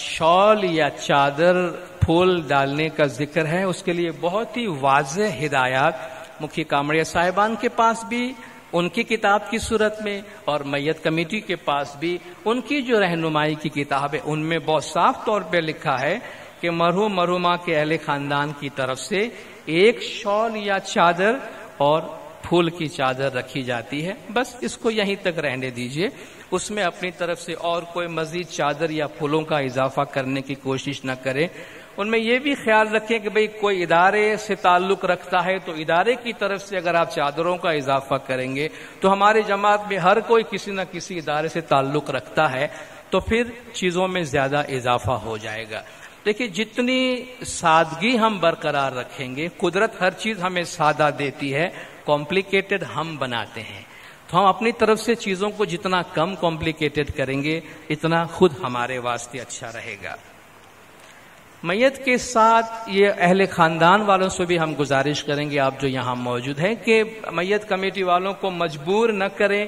شال یا چادر پھول ڈالنے کا ذکر ہے، اس کے لیے بہت ہی واضح ہدایات مکھی کامڑیا صاحبان کے پاس بھی، ان کی کتاب کی صورت میں، اور میت کمیٹی کے پاس بھی ان کی جو رہنمائی کی کتاب ہے ان میں بہت صاف طور پہ لکھا ہے کہ مرحوم مرحومہ کے اہل خاندان کی طرف سے ایک شال یا چادر اور پھول کی چادر رکھی جاتی ہے. بس اس کو یہیں تک رہنے دیجئے، اس میں اپنی طرف سے اور کوئی مزید چادر یا پھولوں کا اضافہ کرنے کی کوشش نہ کریں. ان میں یہ بھی خیال رکھیں کہ بھئی کوئی ادارے سے تعلق رکھتا ہے تو ادارے کی طرف سے اگر آپ چادروں کا اضافہ کریں گے تو ہمارے جماعت میں ہر کوئی کسی نہ کسی ادارے سے تعلق رکھتا ہے، تو پھر چیزوں میں زیادہ اضافہ ہو جائے گا. دیکھیں جتنی سادگی ہم برقرار رکھیں گے، قدرت ہر چیز ہمیں سادہ دیتی ہے، کمپلیکیٹڈ ہم بناتے ہیں. تو ہم اپنی طرف سے چیزوں کو جتنا کم کمپلیکیٹڈ کریں گے اتنا خود ہمارے واسطے اچھا رہے گا. میت کے ساتھ یہ اہل خاندان والوں سے بھی ہم گزارش کریں گے، آپ جو یہاں موجود ہیں، کہ میت کمیٹی والوں کو مجبور نہ کریں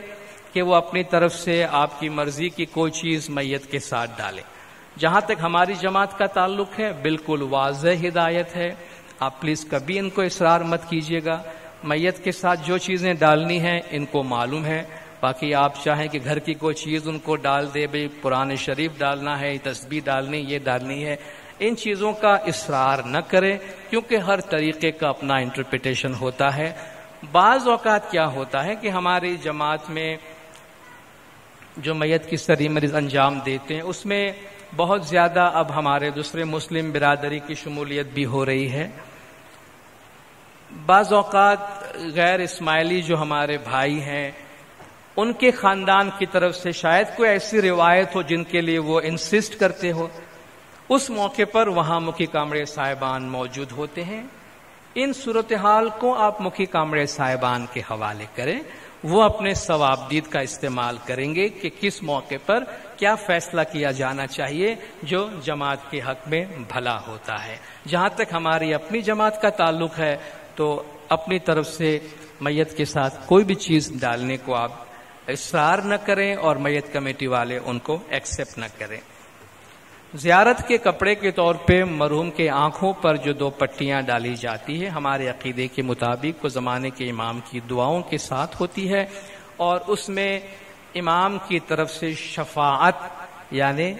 کہ وہ اپنی طرف سے آپ کی مرضی کی کوئی چیز میت کے ساتھ ڈالیں. جہاں تک ہماری جماعت کا تعلق ہے بالکل واضح ہدایت ہے، آپ پلیز کبھی ان کو اصرار مت کیجیے گا. میت کے ساتھ جو چیزیں ڈالنی ہیں ان کو معلوم ہے، باقی آپ چاہیں کہ گھر کی کوئی چیز ان کو ڈال دے، بھئی قرآن شریف ڈالنا ہے، تسبیح ڈالنی، یہ ڈالنی ہے، ان چیزوں کا اصرار نہ کریں، کیونکہ ہر طریقے کا اپنا انٹرپریٹیشن ہوتا ہے. بعض اوقات کیا ہوتا ہے کہ ہماری جماعت میں جو میت کی سرمریز انجام دیتے ہیں اس میں بہت زیادہ اب ہمارے دوسرے مسلم برادری کی شمولیت بھی ہو رہی ہے. بعض اوقات غیر اسماعیلی جو ہمارے بھائی ہیں ان کے خاندان کی طرف سے شاید کوئی ایسی روایت ہو جن کے لیے وہ انسسٹ کرتے ہو، اس موقع پر وہاں مکھی کامڑے صاحبان موجود ہوتے ہیں. ان صورتحال کو آپ مکھی کامڑے صاحبان کے حوالے کریں، وہ اپنے ثوابدید کا استعمال کریں گے کہ کس موقع پر کیا فیصلہ کیا جانا چاہیے جو جماعت کے حق میں بھلا ہوتا ہے. جہاں تک ہماری اپنی جماعت کا تعلق ہے تو اپنی طرف سے میت کے ساتھ کوئی بھی چیز ڈالنے کو آپ اصرار نہ کریں اور میت کمیٹی والے ان کو ایکسیپٹ نہ کریں. زیارت کے کپڑے کے طور پہ مرحوم کے آنکھوں پر جو 2 پٹیاں ڈالی جاتی ہے ہمارے عقیدے کے مطابق وہ زمانے کے امام کی دعاؤں کے ساتھ ہوتی ہے، اور اس میں امام کی طرف سے شفاعت، یعنی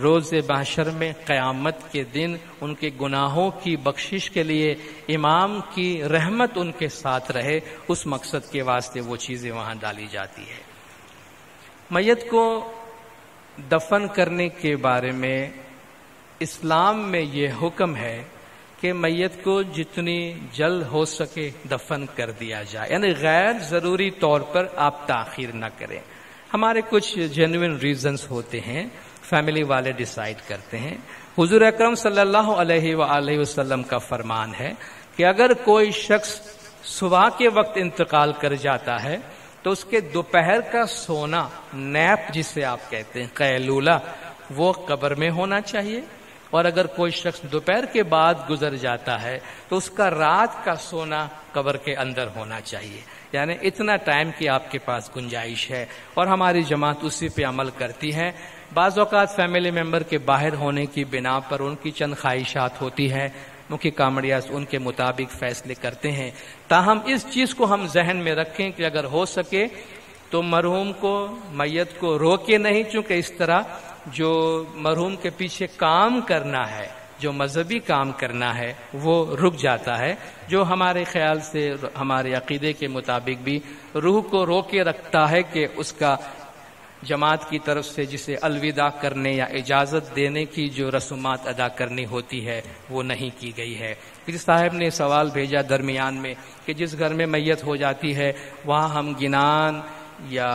روز محشر میں قیامت کے دن ان کے گناہوں کی بخشش کے لیے امام کی رحمت ان کے ساتھ رہے، اس مقصد کے واسطے وہ چیزیں وہاں ڈالی جاتی ہے. میت کو دفن کرنے کے بارے میں اسلام میں یہ حکم ہے کہ میت کو جتنی جلد ہو سکے دفن کر دیا جائے، یعنی غیر ضروری طور پر آپ تاخیر نہ کریں. ہمارے کچھ جینوئن ریزنز ہوتے ہیں، فیملی والے ڈیسائیڈ کرتے ہیں. حضور اکرم صلی اللہ علیہ وآلہ وسلم کا فرمان ہے کہ اگر کوئی شخص صبح کے وقت انتقال کر جاتا ہے تو اس کے دوپہر کا سونا، نیپ جسے آپ کہتے ہیں، قیلولہ، وہ قبر میں ہونا چاہیے، اور اگر کوئی شخص دوپہر کے بعد گزر جاتا ہے تو اس کا رات کا سونا قبر کے اندر ہونا چاہیے، یعنی اتنا ٹائم کی آپ کے پاس گنجائش ہے، اور ہماری جماعت اسی پہ عمل کرتی ہے۔ بعض اوقات فیملی ممبر کے باہر ہونے کی بنا پر ان کی چند خواہشات ہوتی ہیں، مکھی کامڑیاز ان کے مطابق فیصلے کرتے ہیں، تاہم اس چیز کو ہم ذہن میں رکھیں کہ اگر ہو سکے تو مرحوم کو، میت کو روکے نہیں، چونکہ اس طرح جو مرحوم کے پیچھے کام کرنا ہے، جو مذہبی کام کرنا ہے، وہ رک جاتا ہے، جو ہمارے خیال سے، ہمارے عقیدے کے مطابق بھی روح کو روکے رکھتا ہے کہ اس کا جماعت کی طرف سے جسے الوداع کرنے یا اجازت دینے کی جو رسومات ادا کرنی ہوتی ہے وہ نہیں کی گئی ہے۔ پھر صاحب نے سوال بھیجا درمیان میں کہ جس گھر میں میت ہو جاتی ہے وہاں ہم گنان یا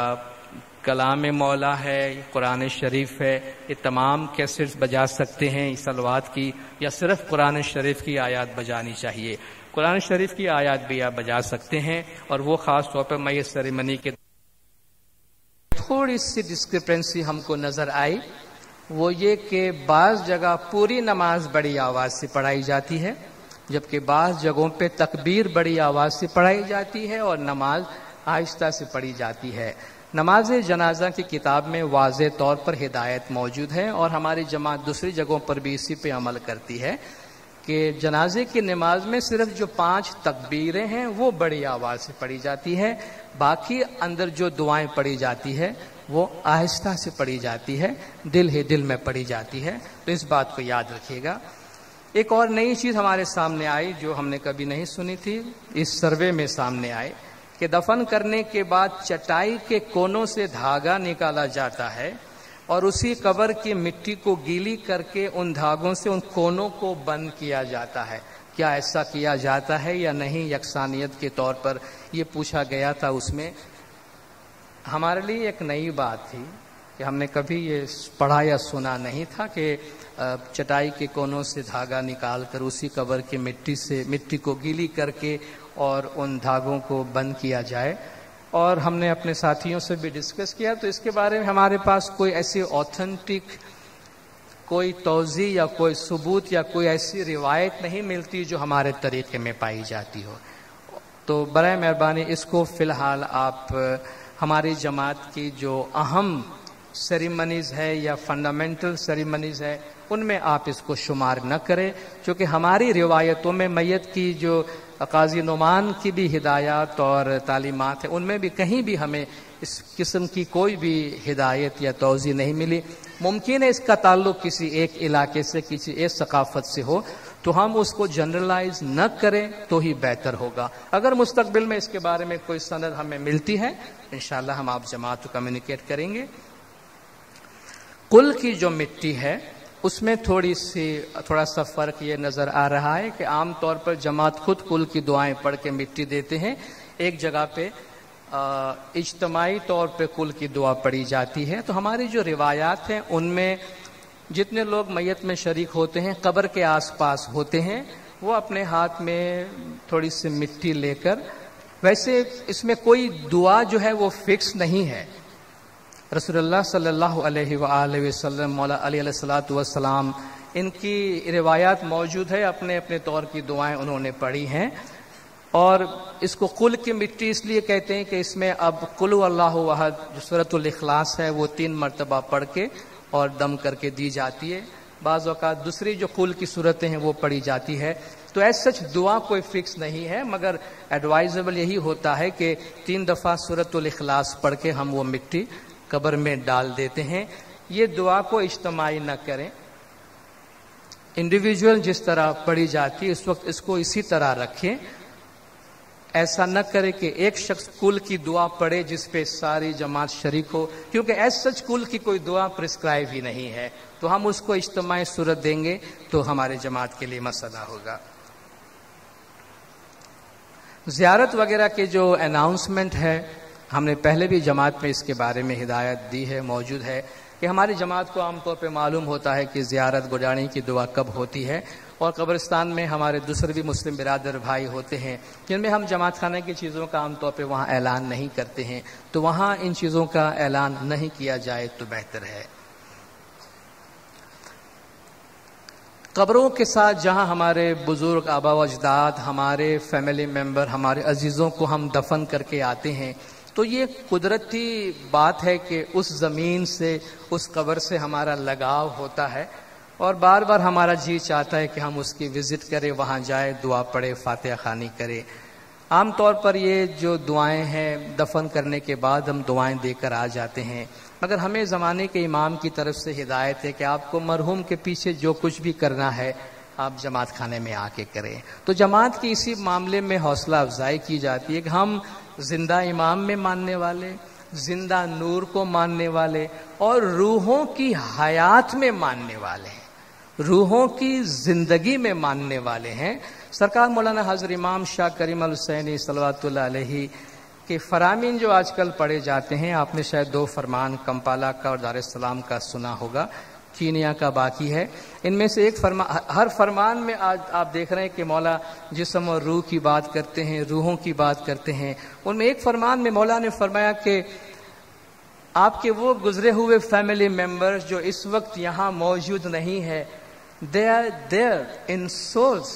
کلام مولا ہے، قرآن شریف ہے، یہ تمام کیسٹس بجا سکتے ہیں صلوات کی، یا صرف قرآن شریف کی آیات بجانی چاہیے؟ قرآن شریف کی آیات بھی آپ بجا سکتے ہیں، اور وہ خاص طور پر میت سیریمنی کے تھوڑی سی ڈسکرپنسی ہم کو نظر آئی، وہ یہ کہ بعض جگہ پوری نماز بڑی آواز سے پڑھائی جاتی ہے، جبکہ بعض جگہوں پہ تکبیر بڑی آواز سے پڑھائی جاتی ہے اور نماز آہستہ سے پڑھی جاتی ہے۔ نماز جنازہ کی کتاب میں واضح طور پر ہدایت موجود ہے، اور ہماری جماعت دوسری جگہوں پر بھی اسی پہ عمل کرتی ہے کہ جنازے کی نماز میں صرف جو 5 تکبیریں ہیں وہ بڑی آواز سے پڑھی جاتی ہے، باقی اندر جو دعائیں پڑھی جاتی ہے وہ آہستہ سے پڑھی جاتی ہے، دل ہی دل میں پڑھی جاتی ہے، تو اس بات کو یاد رکھیے گا۔ ایک اور نئی چیز ہمارے سامنے آئی جو ہم نے کبھی نہیں سنی تھی، اس سروے میں سامنے آئے کہ دفن کرنے کے بعد چٹائی کے کونوں سے دھاگا نکالا جاتا ہے اور اسی قبر کی مٹی کو گیلی کر کے ان دھاگوں سے ان کونوں کو بند کیا جاتا ہے۔ کیا ایسا کیا جاتا ہے یا نہیں؟ یکسانیت کے طور پر یہ پوچھا گیا تھا۔ اس میں ہمارے لیے ایک نئی بات تھی کہ ہم نے کبھی یہ پڑھا یا سنا نہیں تھا کہ چٹائی کے کونوں سے دھاگا نکال کر اسی قبر کی مٹی کو گیلی کر کے اور ان دھاگوں کو بند کیا جائے، اور ہم نے اپنے ساتھیوں سے بھی ڈسکس کیا، تو اس کے بارے میں ہمارے پاس کوئی ایسی اوتھنٹک کوئی توضیح یا کوئی ثبوت یا کوئی ایسی روایت نہیں ملتی جو ہمارے طریقے میں پائی جاتی ہو۔ تو برائے مہربانی اس کو فی الحال آپ ہماری جماعت کی جو اہم سیریمنیز ہے یا فنڈامنٹل سیریمنیز ہے ان میں آپ اس کو شمار نہ کریں، کیونکہ ہماری روایتوں میں میت کی جو قاضی نعمان کی بھی ہدایات اور تعلیمات ہیں ان میں بھی کہیں بھی ہمیں اس قسم کی کوئی بھی ہدایت یا توضیح نہیں ملی۔ ممکن ہے اس کا تعلق کسی ایک علاقے سے، کسی ایک ثقافت سے ہو، تو ہم اس کو جنرلائز نہ کریں تو ہی بہتر ہوگا۔ اگر مستقبل میں اس کے بارے میں کوئی سند ہمیں ملتی ہے انشاءاللہ ہم آپ جماعت کو کمیونیکیٹ کریں گے۔ کل کی جو مٹی ہے اس میں تھوڑا سا فرق یہ نظر آ رہا ہے کہ عام طور پر جماعت خود کل کی دعائیں پڑھ کے مٹی دیتے ہیں، ایک جگہ پہ اجتماعی طور پہ کل کی دعا پڑھی جاتی ہے۔ تو ہماری جو روایات ہیں ان میں جتنے لوگ میت میں شریک ہوتے ہیں قبر کے آس پاس ہوتے ہیں وہ اپنے ہاتھ میں تھوڑی سی مٹی لے کر، ویسے اس میں کوئی دعا جو ہے وہ فکس نہیں ہے۔ رسول اللہ صلی اللہ علیہ وآلہ وسلم، مولا علی علیہ الصلوۃ والسلام، ان کی روایات موجود ہے، اپنے اپنے طور کی دعائیں انہوں نے پڑھی ہیں، اور اس کو قل کی مٹی اس لیے کہتے ہیں کہ اس میں اب قل هو اللہ احد جو سورۃ الاخلاص ہے وہ 3 مرتبہ پڑھ کے اور دم کر کے دی جاتی ہے۔ بعض اوقات دوسری جو قل کی صورتیں ہیں وہ پڑھی جاتی ہے۔ تو ایس سچ دعا کوئی فکس نہیں ہے، مگر ایڈوائزبل یہی ہوتا ہے کہ 3 دفعہ سورۃ الاخلاص پڑھ کے ہم وہ مٹی قبر میں ڈال دیتے ہیں۔ یہ دعا کو اجتماعی نہ کریں، انڈیویجول جس طرح پڑھی جاتی ہے اس وقت اس کو اسی طرح رکھیں، ایسا نہ کرے کہ ایک شخص کل کی دعا پڑھے جس پہ ساری جماعت شریک ہو، کیونکہ ایس سچ کل کی کوئی دعا پرسکرائب ہی نہیں ہے، تو ہم اس کو اجتماعی صورت دیں گے تو ہمارے جماعت کے لیے مسئلہ ہوگا۔ زیارت وغیرہ کے جو اناؤنسمنٹ ہے ہم نے پہلے بھی جماعت میں اس کے بارے میں ہدایت دی ہے، موجود ہے کہ ہماری جماعت کو عام طور پہ معلوم ہوتا ہے کہ زیارت گڈاڑی کی دعا کب ہوتی ہے، اور قبرستان میں ہمارے دوسرے بھی مسلم برادر بھائی ہوتے ہیں جن میں ہم جماعت خانے کی چیزوں کا عام طور پہ وہاں اعلان نہیں کرتے ہیں، تو وہاں ان چیزوں کا اعلان نہیں کیا جائے تو بہتر ہے۔ قبروں کے ساتھ جہاں ہمارے بزرگ آبا و اجداد، ہمارے فیملی ممبر، ہمارے عزیزوں کو ہم دفن کر کے آتے ہیں، تو یہ قدرتی بات ہے کہ اس زمین سے، اس قبر سے ہمارا لگاؤ ہوتا ہے، اور بار بار ہمارا جی چاہتا ہے کہ ہم اس کی وزٹ کریں، وہاں جائیں، دعا پڑھے، فاتحہ خوانی کریں۔ عام طور پر یہ جو دعائیں ہیں دفن کرنے کے بعد ہم دعائیں دے کر آ جاتے ہیں، مگر ہمیں زمانے کے امام کی طرف سے ہدایت ہے کہ آپ کو مرحوم کے پیچھے جو کچھ بھی کرنا ہے آپ جماعت خانے میں آ کے کریں۔ تو جماعت کی اسی معاملے میں حوصلہ افزائی کی جاتی ہے کہ ہم زندہ امام میں ماننے والے، زندہ نور کو ماننے والے، اور روحوں کی حیات میں ماننے والے ہیں، روحوں کی زندگی میں ماننے والے ہیں۔ سرکار مولانا حضرت امام شاہ کریم الحسینی صلوات اللہ علیہ کے فرامین جو آج کل پڑھے جاتے ہیں، آپ نے شاید 2 فرمان کمپالا کا اور دار السلام کا سنا ہوگا، کینیا کا باقی ہے۔ ان میں سے ایک ہر فرمان میں آج آپ دیکھ رہے ہیں کہ مولا جسم اور روح کی بات کرتے ہیں، روحوں کی بات کرتے ہیں۔ ان میں ایک فرمان میں مولا نے فرمایا کہ آپ کے وہ گزرے ہوئے فیملی ممبرز جو اس وقت یہاں موجود نہیں ہے، they are there in souls،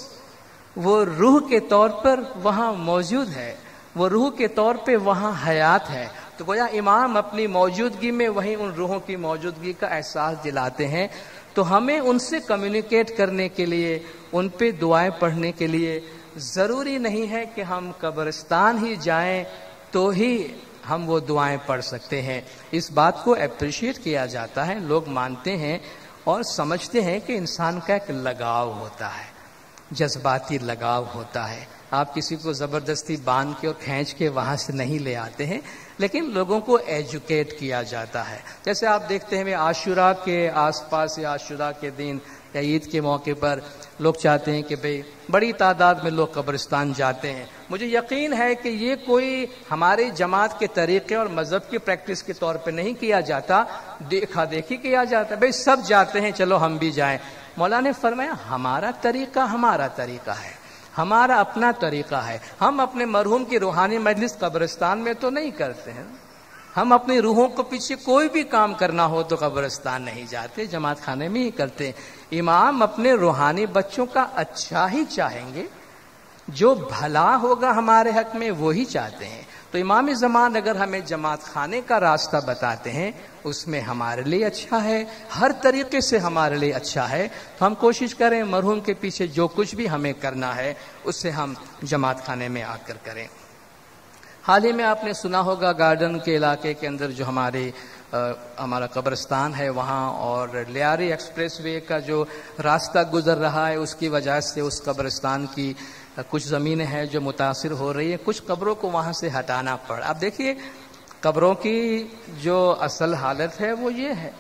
وہ روح کے طور پر وہاں موجود ہے، وہ روح کے طور پہ وہاں حیات ہے۔ تو گویا امام اپنی موجودگی میں وہیں ان روحوں کی موجودگی کا احساس دلاتے ہیں۔ تو ہمیں ان سے کمیونیکیٹ کرنے کے لیے، ان پہ دعائیں پڑھنے کے لیے ضروری نہیں ہے کہ ہم قبرستان ہی جائیں تو ہی ہم وہ دعائیں پڑھ سکتے ہیں۔ اس بات کو اپریشیٹ کیا جاتا ہے، لوگ مانتے ہیں اور سمجھتے ہیں کہ انسان کا ایک لگاؤ ہوتا ہے، جذباتی لگاؤ ہوتا ہے۔ آپ کسی کو زبردستی باندھ کے اور کھینچ کے وہاں سے نہیں لے آتے ہیں، لیکن لوگوں کو ایجوکیٹ کیا جاتا ہے۔ جیسے آپ دیکھتے ہیں عاشوراء کے آس پاس یا عاشوراء کے دن یا عید کے موقع پر لوگ چاہتے ہیں کہ بھئی بڑی تعداد میں لوگ قبرستان جاتے ہیں۔ مجھے یقین ہے کہ یہ کوئی ہماری جماعت کے طریقے اور مذہب کی پریکٹس کے طور پہ نہیں کیا جاتا، دیکھا دیکھی کیا جاتا ہے، بھئی سب جاتے ہیں چلو ہم بھی جائیں۔ مولا نے فرمایا ہمارا طریقہ ہے، ہمارا اپنا طریقہ ہے۔ ہم اپنے مرحوم کی روحانی مجلس قبرستان میں تو نہیں کرتے ہیں، ہم اپنی روحوں کو پیچھے کوئی بھی کام کرنا ہو تو قبرستان نہیں جاتے، جماعت خانے میں ہی کرتے۔ امام اپنے روحانی بچوں کا اچھا ہی چاہیں گے، جو بھلا ہوگا ہمارے حق میں وہی چاہتے ہیں۔ تو امام زمان اگر ہمیں جماعت خانے کا راستہ بتاتے ہیں، اس میں ہمارے لیے اچھا ہے، ہر طریقے سے ہمارے لیے اچھا ہے، تو ہم کوشش کریں مرحوم کے پیچھے جو کچھ بھی ہمیں کرنا ہے اسے ہم جماعت خانے میں آ کر کریں۔ حال ہی میں آپ نے سنا ہوگا گارڈن کے علاقے کے اندر جو ہمارا قبرستان ہے وہاں، اور لیاری ایکسپریس وے کا جو راستہ گزر رہا ہے اس کی وجہ سے اس قبرستان کی کچھ زمینیں ہیں جو متاثر ہو رہی ہیں، کچھ قبروں کو وہاں سے ہٹانا پڑا۔ اب دیکھیے قبروں کی جو اصل حالت ہے وہ یہ ہے،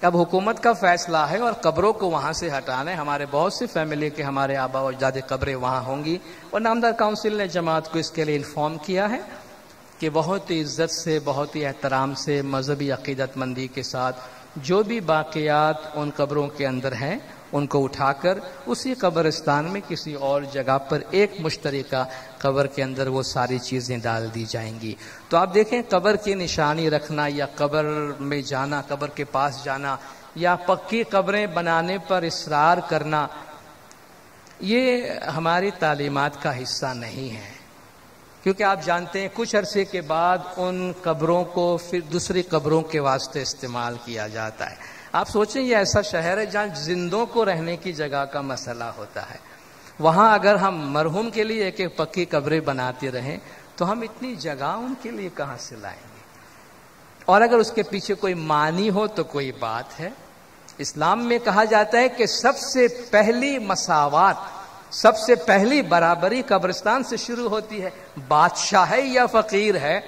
اب حکومت کا فیصلہ ہے اور قبروں کو وہاں سے ہٹانا ہے۔ ہمارے بہت سی فیملی کے ہمارے آبا و اجداد قبریں وہاں ہوں گی، اور نامدار کونسل نے جماعت کو اس کے لیے انفارم کیا ہے کہ بہت ہی عزت سے، بہت ہی احترام سے، مذہبی عقیدت مندی کے ساتھ جو بھی باقیات ان قبروں کے اندر ہیں ان کو اٹھا کر اسی قبرستان میں کسی اور جگہ پر ایک مشترکہ قبر کے اندر وہ ساری چیزیں ڈال دی جائیں گی۔ تو آپ دیکھیں قبر کی نشانی رکھنا یا قبر میں جانا، قبر کے پاس جانا یا پکی قبریں بنانے پر اصرار کرنا، یہ ہماری تعلیمات کا حصہ نہیں ہے، کیونکہ آپ جانتے ہیں کچھ عرصے کے بعد ان قبروں کو پھر دوسری قبروں کے واسطے استعمال کیا جاتا ہے۔ آپ سوچیں یہ ایسا شہر ہے جہاں زندوں کو رہنے کی جگہ کا مسئلہ ہوتا ہے، وہاں اگر ہم مرحوم کے لیے ایک ایک پکی قبریں بناتے رہیں تو ہم اتنی جگہ ان کے لیے کہاں سے لائیں گے؟ اور اگر اس کے پیچھے کوئی معنی ہو تو کوئی بات ہے۔ اسلام میں کہا جاتا ہے کہ سب سے پہلی مساوات، سب سے پہلی برابری قبرستان سے شروع ہوتی ہے۔ بادشاہ ہے یا فقیر ہے،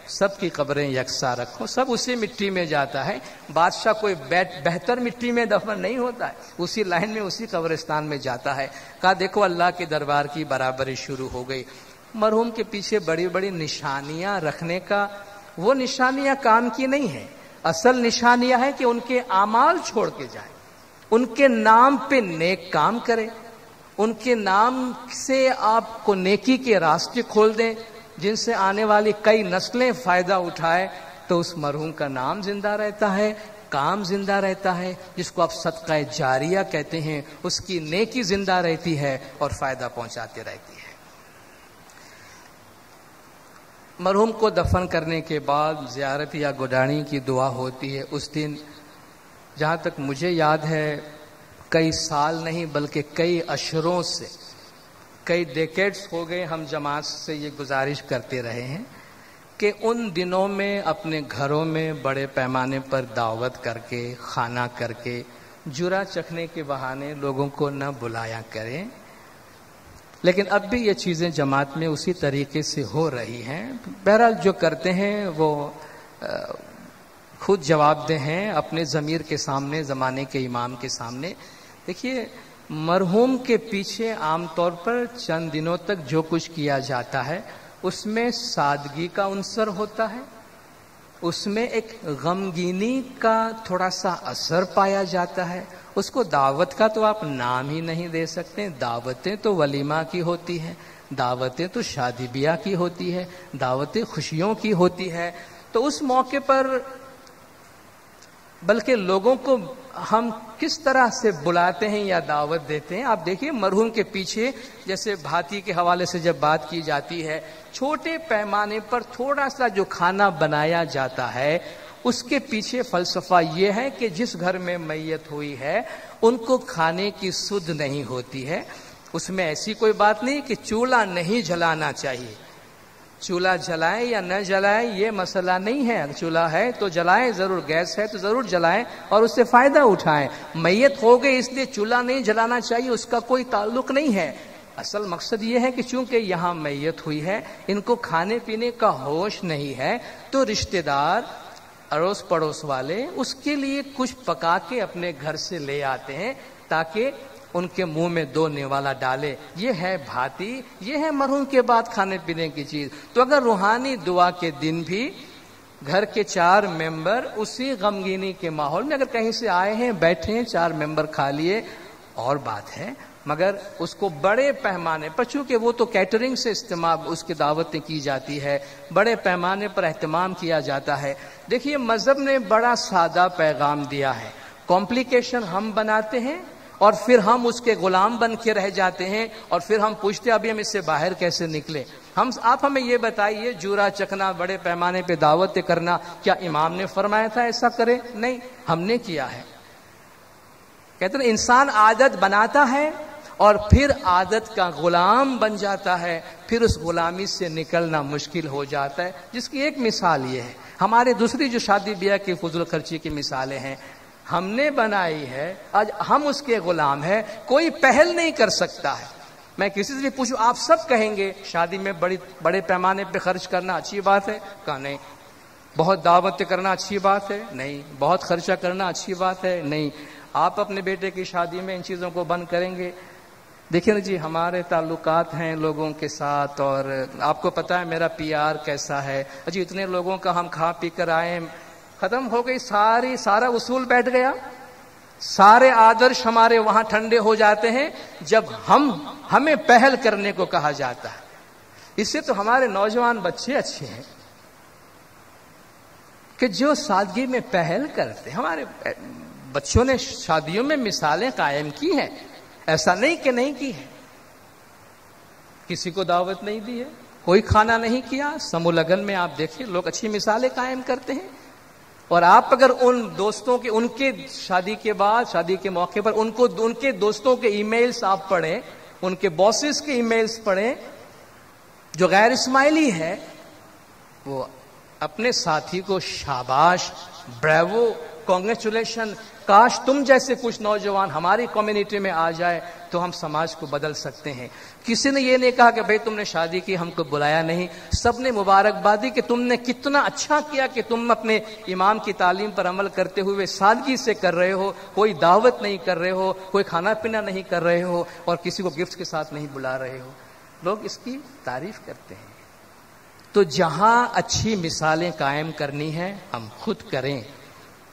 سب کی قبریں یکساں رکھو، سب اسی مٹی میں جاتا ہے۔ بادشاہ کوئی بہتر مٹی میں دفن نہیں ہوتا ہے، اسی لائن میں اسی قبرستان میں جاتا ہے۔ کہا دیکھو اللہ کے دربار کی برابری شروع ہو گئی۔ مرحوم کے پیچھے بڑی بڑی نشانیاں رکھنے کا، وہ نشانیاں کام کی نہیں ہیں، اصل نشانیاں ہے کہ ان کے اعمال چھوڑ کے جائیں، ان کے نام پہ نیک کام کریں، ان کے نام سے آپ کو نیکی کے راستے کھول دیں جن سے آنے والی کئی نسلیں فائدہ اٹھائے، تو اس مرحوم کا نام زندہ رہتا ہے، کام زندہ رہتا ہے، جس کو آپ صدقہ جاریہ کہتے ہیں، اس کی نیکی زندہ رہتی ہے اور فائدہ پہنچاتے رہتی ہے۔ مرحوم کو دفن کرنے کے بعد زیارت یا گڈانی کی دعا ہوتی ہے۔ اس دن جہاں تک مجھے یاد ہے کئی سال نہیں بلکہ کئی اشروں سے، کئی ڈیکیڈز ہو گئے ہم جماعت سے یہ گزارش کرتے رہے ہیں کہ ان دنوں میں اپنے گھروں میں بڑے پیمانے پر دعوت کر کے، کھانا کر کے، جرا چکھنے کے بہانے لوگوں کو نہ بلایا کریں۔ لیکن اب بھی یہ چیزیں جماعت میں اسی طریقے سے ہو رہی ہیں۔ بہرحال جو کرتے ہیں وہ خود جواب دہ ہیں اپنے ضمیر کے سامنے، زمانے کے امام کے سامنے۔ دیکھیے، مرحوم کے پیچھے عام طور پر چند دنوں تک جو کچھ کیا جاتا ہے اس میں سادگی کا عنصر ہوتا ہے، اس میں ایک غمگینی کا تھوڑا سا اثر پایا جاتا ہے۔ اس کو دعوت کا تو آپ نام ہی نہیں دے سکتے۔ دعوتیں تو ولیمہ کی ہوتی ہیں، دعوتیں تو شادی بیاہ کی ہوتی ہے، دعوتیں خوشیوں کی ہوتی ہے۔ تو اس موقع پر بلکہ لوگوں کو ہم کس طرح سے بلاتے ہیں یا دعوت دیتے ہیں، آپ دیکھیے مرحوم کے پیچھے جیسے بھاتی کے حوالے سے جب بات کی جاتی ہے، چھوٹے پیمانے پر تھوڑا سا جو کھانا بنایا جاتا ہے اس کے پیچھے فلسفہ یہ ہے کہ جس گھر میں میت ہوئی ہے ان کو کھانے کی سدھ نہیں ہوتی ہے۔ اس میں ایسی کوئی بات نہیں کہ چولہا نہیں جلانا چاہیے، چولہا جلائیں یا نہ جلائیں یہ مسئلہ نہیں ہے۔ چولہا ہے تو جلائیں ضرور، گیس ہے تو ضرور جلائیں اور اس سے فائدہ اٹھائیں۔ میت ہو گئے اس لیے چولہا نہیں جلانا چاہیے، اس کا کوئی تعلق نہیں ہے۔ اصل مقصد یہ ہے کہ چونکہ یہاں میت ہوئی ہے، ان کو کھانے پینے کا ہوش نہیں ہے، تو رشتہ دار، اڑوس پڑوس والے اس کے لیے کچھ پکا کے اپنے گھر سے لے آتے ہیں تاکہ ان کے منہ میں دو نوالا ڈالے۔ یہ ہے بھاتی، یہ ہے مرحوم کے بعد کھانے پینے کی چیز۔ تو اگر روحانی دعا کے دن بھی گھر کے 4 ممبر اسی غمگینی کے ماحول میں اگر کہیں سے آئے ہیں، بیٹھے ہیں، 4 ممبر کھا لیے اور بات ہے، مگر اس کو بڑے پیمانے پر، چونکہ وہ تو کیٹرنگ سے استعمال اس کی دعوتیں کی جاتی ہے، بڑے پیمانے پر اہتمام کیا جاتا ہے۔ دیکھیے مذہب نے بڑا سادہ پیغام دیا ہے، کمپلیکیشن ہم بناتے ہیں اور پھر ہم اس کے غلام بن کے رہ جاتے ہیں اور پھر ہم پوچھتے ابھی ہم اس سے باہر کیسے نکلے۔ آپ ہمیں یہ بتائیے، جورا چکنا، بڑے پیمانے پہ دعوتیں کرنا، کیا امام نے فرمایا تھا ایسا کرے؟ نہیں، ہم نے کیا ہے۔ کہتے ہیں انسان عادت بناتا ہے اور پھر عادت کا غلام بن جاتا ہے، پھر اس غلامی سے نکلنا مشکل ہو جاتا ہے، جس کی ایک مثال یہ ہے۔ ہمارے دوسری جو شادی بیاہ کی فضول خرچی کی مثالیں ہیں، ہم نے بنائی ہے، آج ہم اس کے غلام ہیں، کوئی پہل نہیں کر سکتا ہے۔ میں کسی سے بھی پوچھوں، آپ سب کہیں گے شادی میں بڑے پیمانے پہ خرچ کرنا اچھی بات ہے؟ کہا نہیں۔ بہت دعوتیں کرنا اچھی بات ہے؟ نہیں۔ بہت خرچہ کرنا اچھی بات ہے؟ نہیں۔ آپ اپنے بیٹے کی شادی میں ان چیزوں کو بند کریں گے؟ دیکھیں جی، ہمارے تعلقات ہیں لوگوں کے ساتھ اور آپ کو پتا ہے میرا PR کیسا ہے۔ جی اتنے لوگوں کا ہم کھا پی کر آئے، ختم ہو گئی سارا اصول بیٹھ گیا، سارے آدرش ہمارے وہاں ٹھنڈے ہو جاتے ہیں جب ہمیں پہل کرنے کو کہا جاتا ہے۔ اس سے تو ہمارے نوجوان بچے اچھے ہیں کہ جو سادگی میں پہل کرتے۔ ہمارے بچوں نے شادیوں میں مثالیں قائم کی ہیں، ایسا نہیں کہ نہیں کی ہے۔ کسی کو دعوت نہیں دی ہے، کوئی کھانا نہیں کیا، سمو لگن میں آپ دیکھیں لوگ اچھی مثالیں قائم کرتے ہیں۔ اور آپ اگر ان دوستوں کے، ان کے شادی کے بعد، شادی کے موقع پر ان کے دوستوں کے ای میلز آپ پڑھیں، ان کے باسز کے ای میلز پڑھیں، جو غیر اسماعیلی ہے، وہ اپنے ساتھی کو شاباش، بریوو، کانگریچولیشن، کاش تم جیسے کچھ نوجوان ہماری کمیونٹی میں آ جائے تو ہم سماج کو بدل سکتے ہیں۔ کسی نے یہ نہیں کہا کہ بھئی تم نے شادی کی ہم کو بلایا نہیں، سب نے مبارکبادی کہ تم نے کتنا اچھا کیا کہ تم اپنے امام کی تعلیم پر عمل کرتے ہوئے سادگی سے کر رہے ہو، کوئی دعوت نہیں کر رہے ہو، کوئی کھانا پینا نہیں کر رہے ہو اور کسی کو گفٹ کے ساتھ نہیں بلا رہے ہو۔ لوگ اس کی تعریف کرتے ہیں۔ تو جہاں اچھی مثالیں قائم کرنی ہے ہم خود کریں،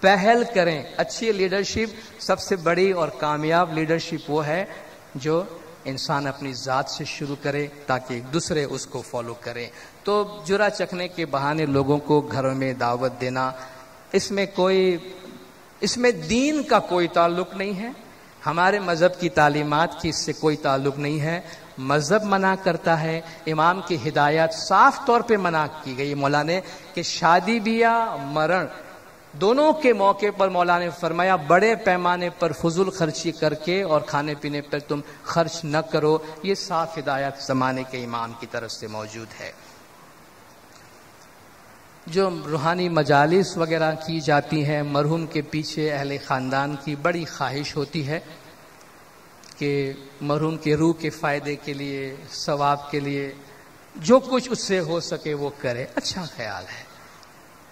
پہل کریں۔ اچھی لیڈرشپ، سب سے بڑی اور کامیاب لیڈرشپ وہ ہے جو انسان اپنی ذات سے شروع کرے تاکہ دوسرے اس کو فالو کریں۔ تو جرا چکھنے کے بہانے لوگوں کو گھروں میں دعوت دینا، اس میں کوئی اس میں دین کا کوئی تعلق نہیں ہے، ہمارے مذہب کی تعلیمات کی اس سے کوئی تعلق نہیں ہے. مذہب منع کرتا ہے، امام کی ہدایات صاف طور پہ منع کی گئی مولا نے کہ شادی بیاہ مرن دونوں کے موقع پر مولا نے فرمایا بڑے پیمانے پر فضول خرچی کر کے اور کھانے پینے پر تم خرچ نہ کرو. یہ صاف ہدایت زمانے کے امام کی طرف سے موجود ہے. جو روحانی مجالس وغیرہ کی جاتی ہیں، مرحوم کے پیچھے اہل خاندان کی بڑی خواہش ہوتی ہے کہ مرحوم کے روح کے فائدے کے لیے، ثواب کے لیے جو کچھ اس سے ہو سکے وہ کرے. اچھا خیال ہے.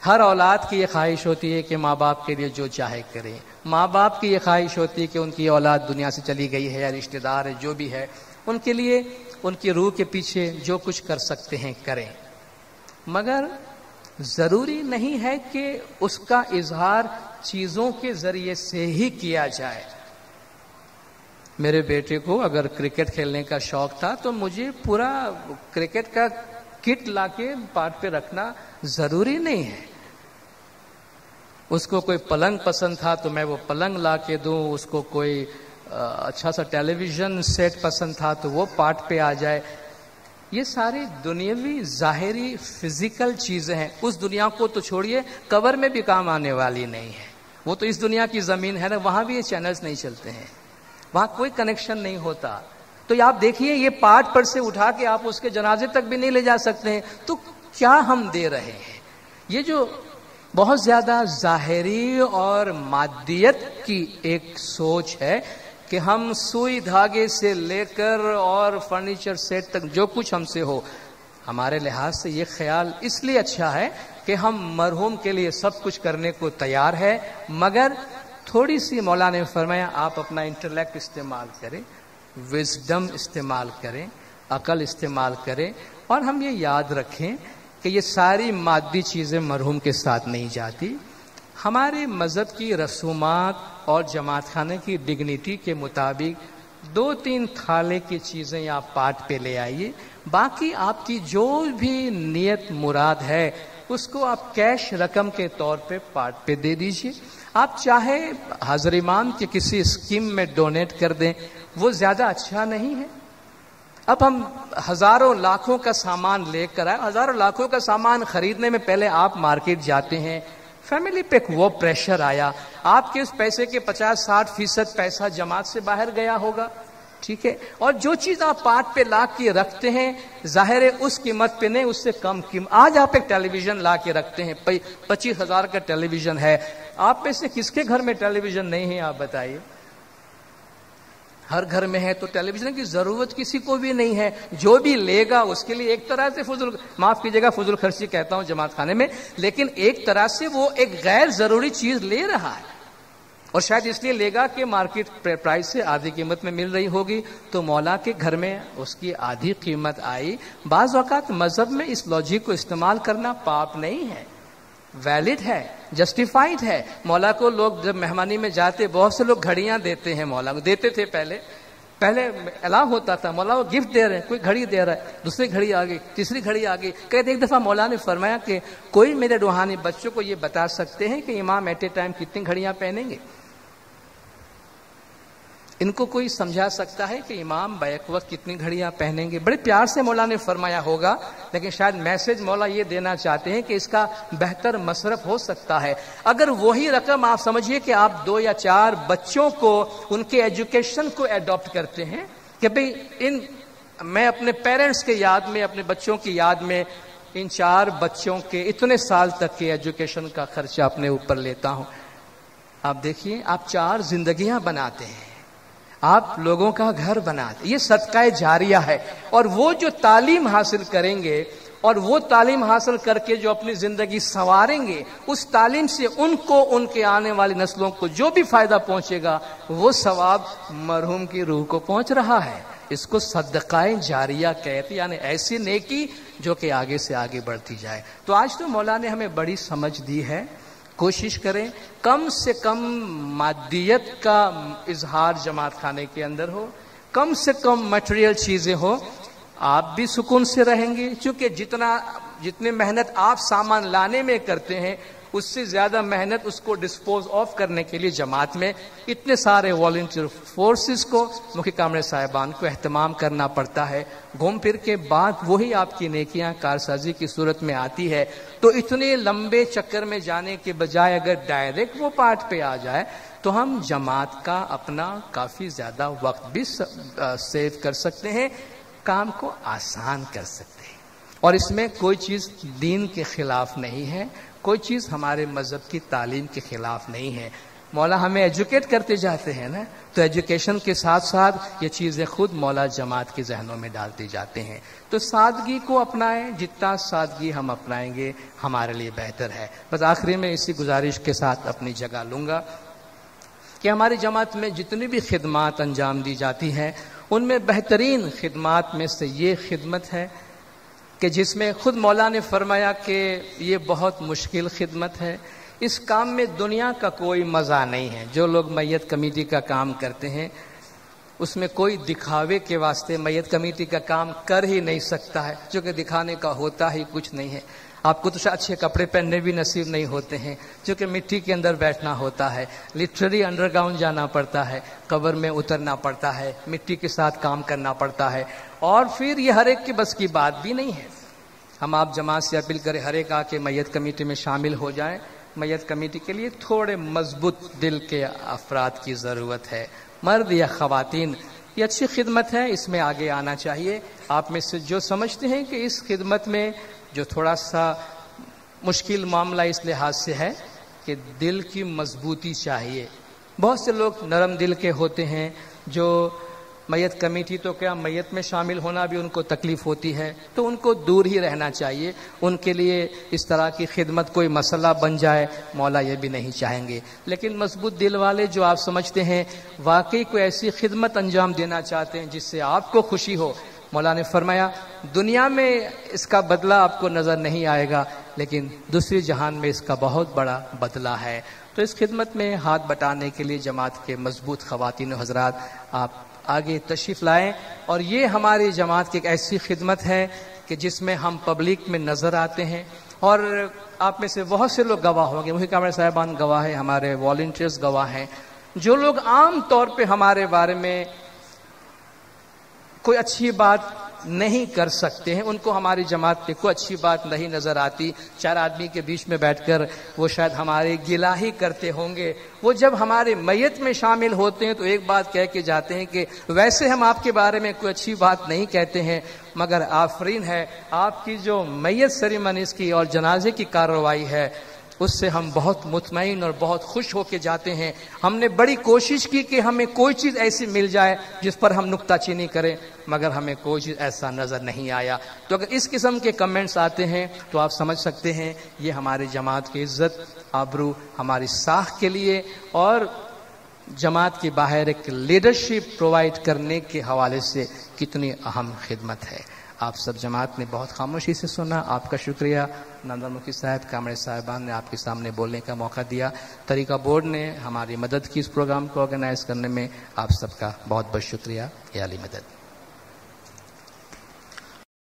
ہر اولاد کی یہ خواہش ہوتی ہے کہ ماں باپ کے لیے جو چاہے کرے. ماں باپ کی یہ خواہش ہوتی ہے کہ ان کی اولاد دنیا سے چلی گئی ہے یا رشتہ دار ہے جو بھی ہے، ان کے لیے ان کی روح کے پیچھے جو کچھ کر سکتے ہیں کریں. مگر ضروری نہیں ہے کہ اس کا اظہار چیزوں کے ذریعے سے ہی کیا جائے. میرے بیٹے کو اگر کرکٹ کھیلنے کا شوق تھا تو مجھے پورا کرکٹ کا کٹ لا کے پاٹ پہ رکھنا ضروری نہیں ہے. اس کو کوئی پلنگ پسند تھا تو میں وہ پلنگ لا کے دوں، اس کو کوئی اچھا سا ٹیلی ویژن سیٹ پسند تھا تو وہ پاٹ پہ آ جائے. یہ ساری دنیاوی ظاہری فزیکل چیزیں ہیں. اس دنیا کو تو چھوڑیے، کور میں بھی کام آنے والی نہیں ہے. وہ تو اس دنیا کی زمین ہے نا، وہاں بھی یہ چینلز نہیں چلتے ہیں، وہاں کوئی کنیکشن نہیں ہوتا. تو یہ آپ دیکھیے، یہ پاٹ پر سے اٹھا کے آپ اس کے جنازے تک بھی نہیں لے جا سکتے ہیں. تو کیا ہم دے رہے ہیں؟ یہ جو بہت زیادہ ظاہری اور مادیت کی ایک سوچ ہے کہ ہم سوئی دھاگے سے لے کر اور فرنیچر سیٹ تک جو کچھ ہم سے ہو، ہمارے لحاظ سے یہ خیال اس لیے اچھا ہے کہ ہم مرحوم کے لیے سب کچھ کرنے کو تیار ہے، مگر تھوڑی سی مولا نے فرمایا آپ اپنا انٹلیکٹ استعمال کریں، وزڈم استعمال کریں، عقل استعمال کریں. اور ہم یہ یاد رکھیں کہ یہ ساری مادی چیزیں مرحوم کے ساتھ نہیں جاتی. ہمارے مذہب کی رسومات اور جماعت خانے کی ڈگنیٹی کے مطابق 2-3 تھالے کی چیزیں آپ پاٹ پہ لے آئیے. باقی آپ کی جو بھی نیت مراد ہے اس کو آپ کیش رقم کے طور پہ پاٹ پہ دے دیجیے. آپ چاہے حاضر امام کے کسی اسکیم میں ڈونیٹ کر دیں، وہ زیادہ اچھا نہیں ہے. اب ہم ہزاروں لاکھوں کا سامان لے کر آئے، ہزاروں لاکھوں کا سامان خریدنے میں پہلے آپ مارکیٹ جاتے ہیں، فیملی پہ وہ پریشر آیا، آپ کے اس پیسے کے 50-60% پیسہ جماعت سے باہر گیا ہوگا. ٹھیک ہے. اور جو چیز آپ پاٹ پہ لا کے رکھتے ہیں ظاہر ہے اس قیمت پہ نہیں، اس سے کم قیمت. آج آپ ایک ٹیلی ویژن لا کے رکھتے ہیں، 25,000 کا ٹیلی ویژن ہے. آپ میں سے کس کے گھر میں ٹیلی ویژن نہیں ہے؟ آپ بتائیے. ہر گھر میں ہے تو ٹیلی ویژن کی ضرورت کسی کو بھی نہیں ہے. جو بھی لے گا اس کے لیے ایک طرح سے معاف کیجیے گا فضول خرچی کہتا ہوں جماعت خانے میں، لیکن ایک طرح سے وہ ایک غیر ضروری چیز لے رہا ہے، اور شاید اس لیے لے گا کہ مارکیٹ پرائس سے آدھی قیمت میں مل رہی ہوگی تو مولا کے گھر میں اس کی آدھی قیمت آئی. بعض اوقات مذہب میں اس لاجک کو استعمال کرنا پاپ نہیں ہے، ویلڈ ہے، جسٹیفائڈ ہے. مولا کو لوگ جب مہمانی میں جاتے بہت سے لوگ گھڑیاں دیتے ہیں، مولا کو دیتے تھے. پہلے الاؤ ہوتا تھا، مولا وہ گفٹ دے رہے ہیں، کوئی گھڑی دے رہا ہے، دوسری گھڑی آ گئی، تیسری گھڑی آ گئی. کہتے ایک دفعہ مولا نے فرمایا کہ کوئی میرے روحانی بچوں کو یہ بتا سکتے ہیں کہ امام ایٹ اے ٹائم کتنی گھڑیاں پہنیں گے؟ ان کو کوئی سمجھا سکتا ہے کہ امام بیک وقت کتنی گھڑیاں پہنیں گے؟ بڑے پیار سے مولا نے فرمایا ہوگا، لیکن شاید میسج مولا یہ دینا چاہتے ہیں کہ اس کا بہتر مصرف ہو سکتا ہے. اگر وہی رقم آپ سمجھیے کہ آپ 2 یا 4 بچوں کو ان کے ایجوکیشن کو ایڈاپٹ کرتے ہیں کہ بھئی میں اپنے پیرنٹس کے یاد میں، اپنے بچوں کی یاد میں ان 4 بچوں کے اتنے سال تک کے ایجوکیشن کا خرچہ اپنے اوپر لیتا ہوں. آپ دیکھیے، آپ 4 زندگیاں بناتے ہیں، آپ لوگوں کا گھر بناتے. یہ صدقہ جاریہ ہے. اور وہ جو تعلیم حاصل کریں گے اور وہ تعلیم حاصل کر کے جو اپنی زندگی سنواریں گے، اس تعلیم سے ان کو، ان کے آنے والی نسلوں کو جو بھی فائدہ پہنچے گا وہ ثواب مرحوم کی روح کو پہنچ رہا ہے. اس کو صدقہ جاریہ کہتے، یعنی ایسی نیکی جو کہ آگے سے آگے بڑھتی جائے. تو آج تو مولا نے ہمیں بڑی سمجھ دی ہے. کوشش کریں کم سے کم مادیت کا اظہار جماعت خانے کے اندر ہو، کم سے کم مٹیریل چیزیں ہو. آپ بھی سکون سے رہیں گے، چونکہ جتنے محنت آپ سامان لانے میں کرتے ہیں اس سے زیادہ محنت اس کو ڈسپوز آف کرنے کے لیے جماعت میں اتنے سارے والنٹیئر فورسز کو، مکھی کامرے صاحبان کو اہتمام کرنا پڑتا ہے. گھوم پھر کے بعد وہی آپ کی نیکیاں کارسازی کی صورت میں آتی ہے. تو اتنے لمبے چکر میں جانے کے بجائے اگر ڈائریکٹ وہ پارٹ پہ آ جائے تو ہم جماعت کا اپنا کافی زیادہ وقت بھی سیو کر سکتے ہیں، کام کو آسان کر سکتے ہیں. اور اس میں کوئی چیز دین کے خلاف نہیں ہے، کوئی چیز ہمارے مذہب کی تعلیم کے خلاف نہیں ہے. مولا ہمیں ایجوکیٹ کرتے جاتے ہیں نا، تو ایجوکیشن کے ساتھ ساتھ یہ چیزیں خود مولا جماعت کے ذہنوں میں ڈالتے جاتے ہیں. تو سادگی کو اپنائیں، جتنا سادگی ہم اپنائیں گے ہمارے لیے بہتر ہے. بس آخری میں اسی گزارش کے ساتھ اپنی جگہ لوں گا کہ ہماری جماعت میں جتنی بھی خدمات انجام دی جاتی ہیں ان میں بہترین خدمات میں سے یہ خدمت ہے کہ جس میں خود مولا نے فرمایا کہ یہ بہت مشکل خدمت ہے، اس کام میں دنیا کا کوئی مزہ نہیں ہے. جو لوگ میت کمیٹی کا کام کرتے ہیں اس میں کوئی دکھاوے کے واسطے میت کمیٹی کا کام کر ہی نہیں سکتا ہے، جو کہ دکھانے کا ہوتا ہی کچھ نہیں ہے. آپ کو تو اچھے کپڑے پہننے بھی نصیب نہیں ہوتے ہیں، جو کہ مٹی کے اندر بیٹھنا ہوتا ہے، لٹرلی انڈر گراؤنڈ جانا پڑتا ہے، قبر میں اترنا پڑتا ہے، مٹی کے ساتھ کام کرنا پڑتا ہے. اور پھر یہ ہر ایک کی بس کی بات بھی نہیں ہے. ہم آپ جماعت سے اپیل کریں ہر ایک آ کے میت کمیٹی میں شامل ہو جائیں. میت کمیٹی کے لیے تھوڑے مضبوط دل کے افراد کی ضرورت ہے، مرد یا خواتین. یہ اچھی خدمت ہے، اس میں آگے آنا چاہیے. آپ میں سے جو سمجھتے ہیں کہ اس خدمت میں جو تھوڑا سا مشکل معاملہ اس لحاظ سے ہے کہ دل کی مضبوطی چاہیے. بہت سے لوگ نرم دل کے ہوتے ہیں جو میت کمیٹی تو کیا میت میں شامل ہونا بھی ان کو تکلیف ہوتی ہے، تو ان کو دور ہی رہنا چاہیے. ان کے لیے اس طرح کی خدمت کوئی مسئلہ بن جائے مولا یہ بھی نہیں چاہیں گے. لیکن مضبوط دل والے جو آپ سمجھتے ہیں واقعی کوئی ایسی خدمت انجام دینا چاہتے ہیں جس سے آپ کو خوشی ہو، مولا نے فرمایا دنیا میں اس کا بدلہ آپ کو نظر نہیں آئے گا لیکن دوسری جہان میں اس کا بہت بڑا بدلہ ہے. تو اس خدمت میں ہاتھ بٹانے کے لیے جماعت کے مضبوط خواتین و حضرات آپ آگے تشریف لائیں. اور یہ ہماری جماعت کی ایک ایسی خدمت ہے کہ جس میں ہم پبلک میں نظر آتے ہیں. اور آپ میں سے بہت سے لوگ گواہ ہوں گے، مکھی کامرے صاحبان گواہ ہیں، ہمارے والنٹیئرز گواہ ہیں. جو لوگ عام طور پہ ہمارے بارے میں کوئی اچھی بات نہیں کر سکتے ہیں، ان کو ہماری جماعت پہ کوئی اچھی بات نہیں نظر آتی. چار آدمی کے بیچ میں بیٹھ کر وہ شاید ہمارے گلہ ہی کرتے ہوں گے. وہ جب ہمارے میت میں شامل ہوتے ہیں تو ایک بات کہہ کے جاتے ہیں کہ ویسے ہم آپ کے بارے میں کوئی اچھی بات نہیں کہتے ہیں، مگر آفرین ہے آپ کی جو میت سیریمنیز کی اور جنازے کی کارروائی ہے اس سے ہم بہت مطمئن اور بہت خوش ہو کے جاتے ہیں. ہم نے بڑی کوشش کی کہ ہمیں کوئی چیز ایسی مل جائے جس پر ہم نکتہ چینی کریں، مگر ہمیں کوئی چیز ایسا نظر نہیں آیا. تو اگر اس قسم کے کمنٹس آتے ہیں تو آپ سمجھ سکتے ہیں یہ ہماری جماعت کی عزت آبرو، ہماری ساکھ کے لیے اور جماعت کے باہر ایک لیڈرشپ پرووائڈ کرنے کے حوالے سے کتنی اہم خدمت ہے. آپ سب جماعت نے بہت خاموشی سے سنا، آپ کا شکریہ. نندر مکھی صاحب، کامرے صاحبان نے آپ کے سامنے بولنے کا موقع دیا. طریقہ بورڈ نے ہماری مدد کی اس پروگرام کو آرگنائز کرنے میں، آپ سب کا بہت بہت شکریہ. یا علی مدد.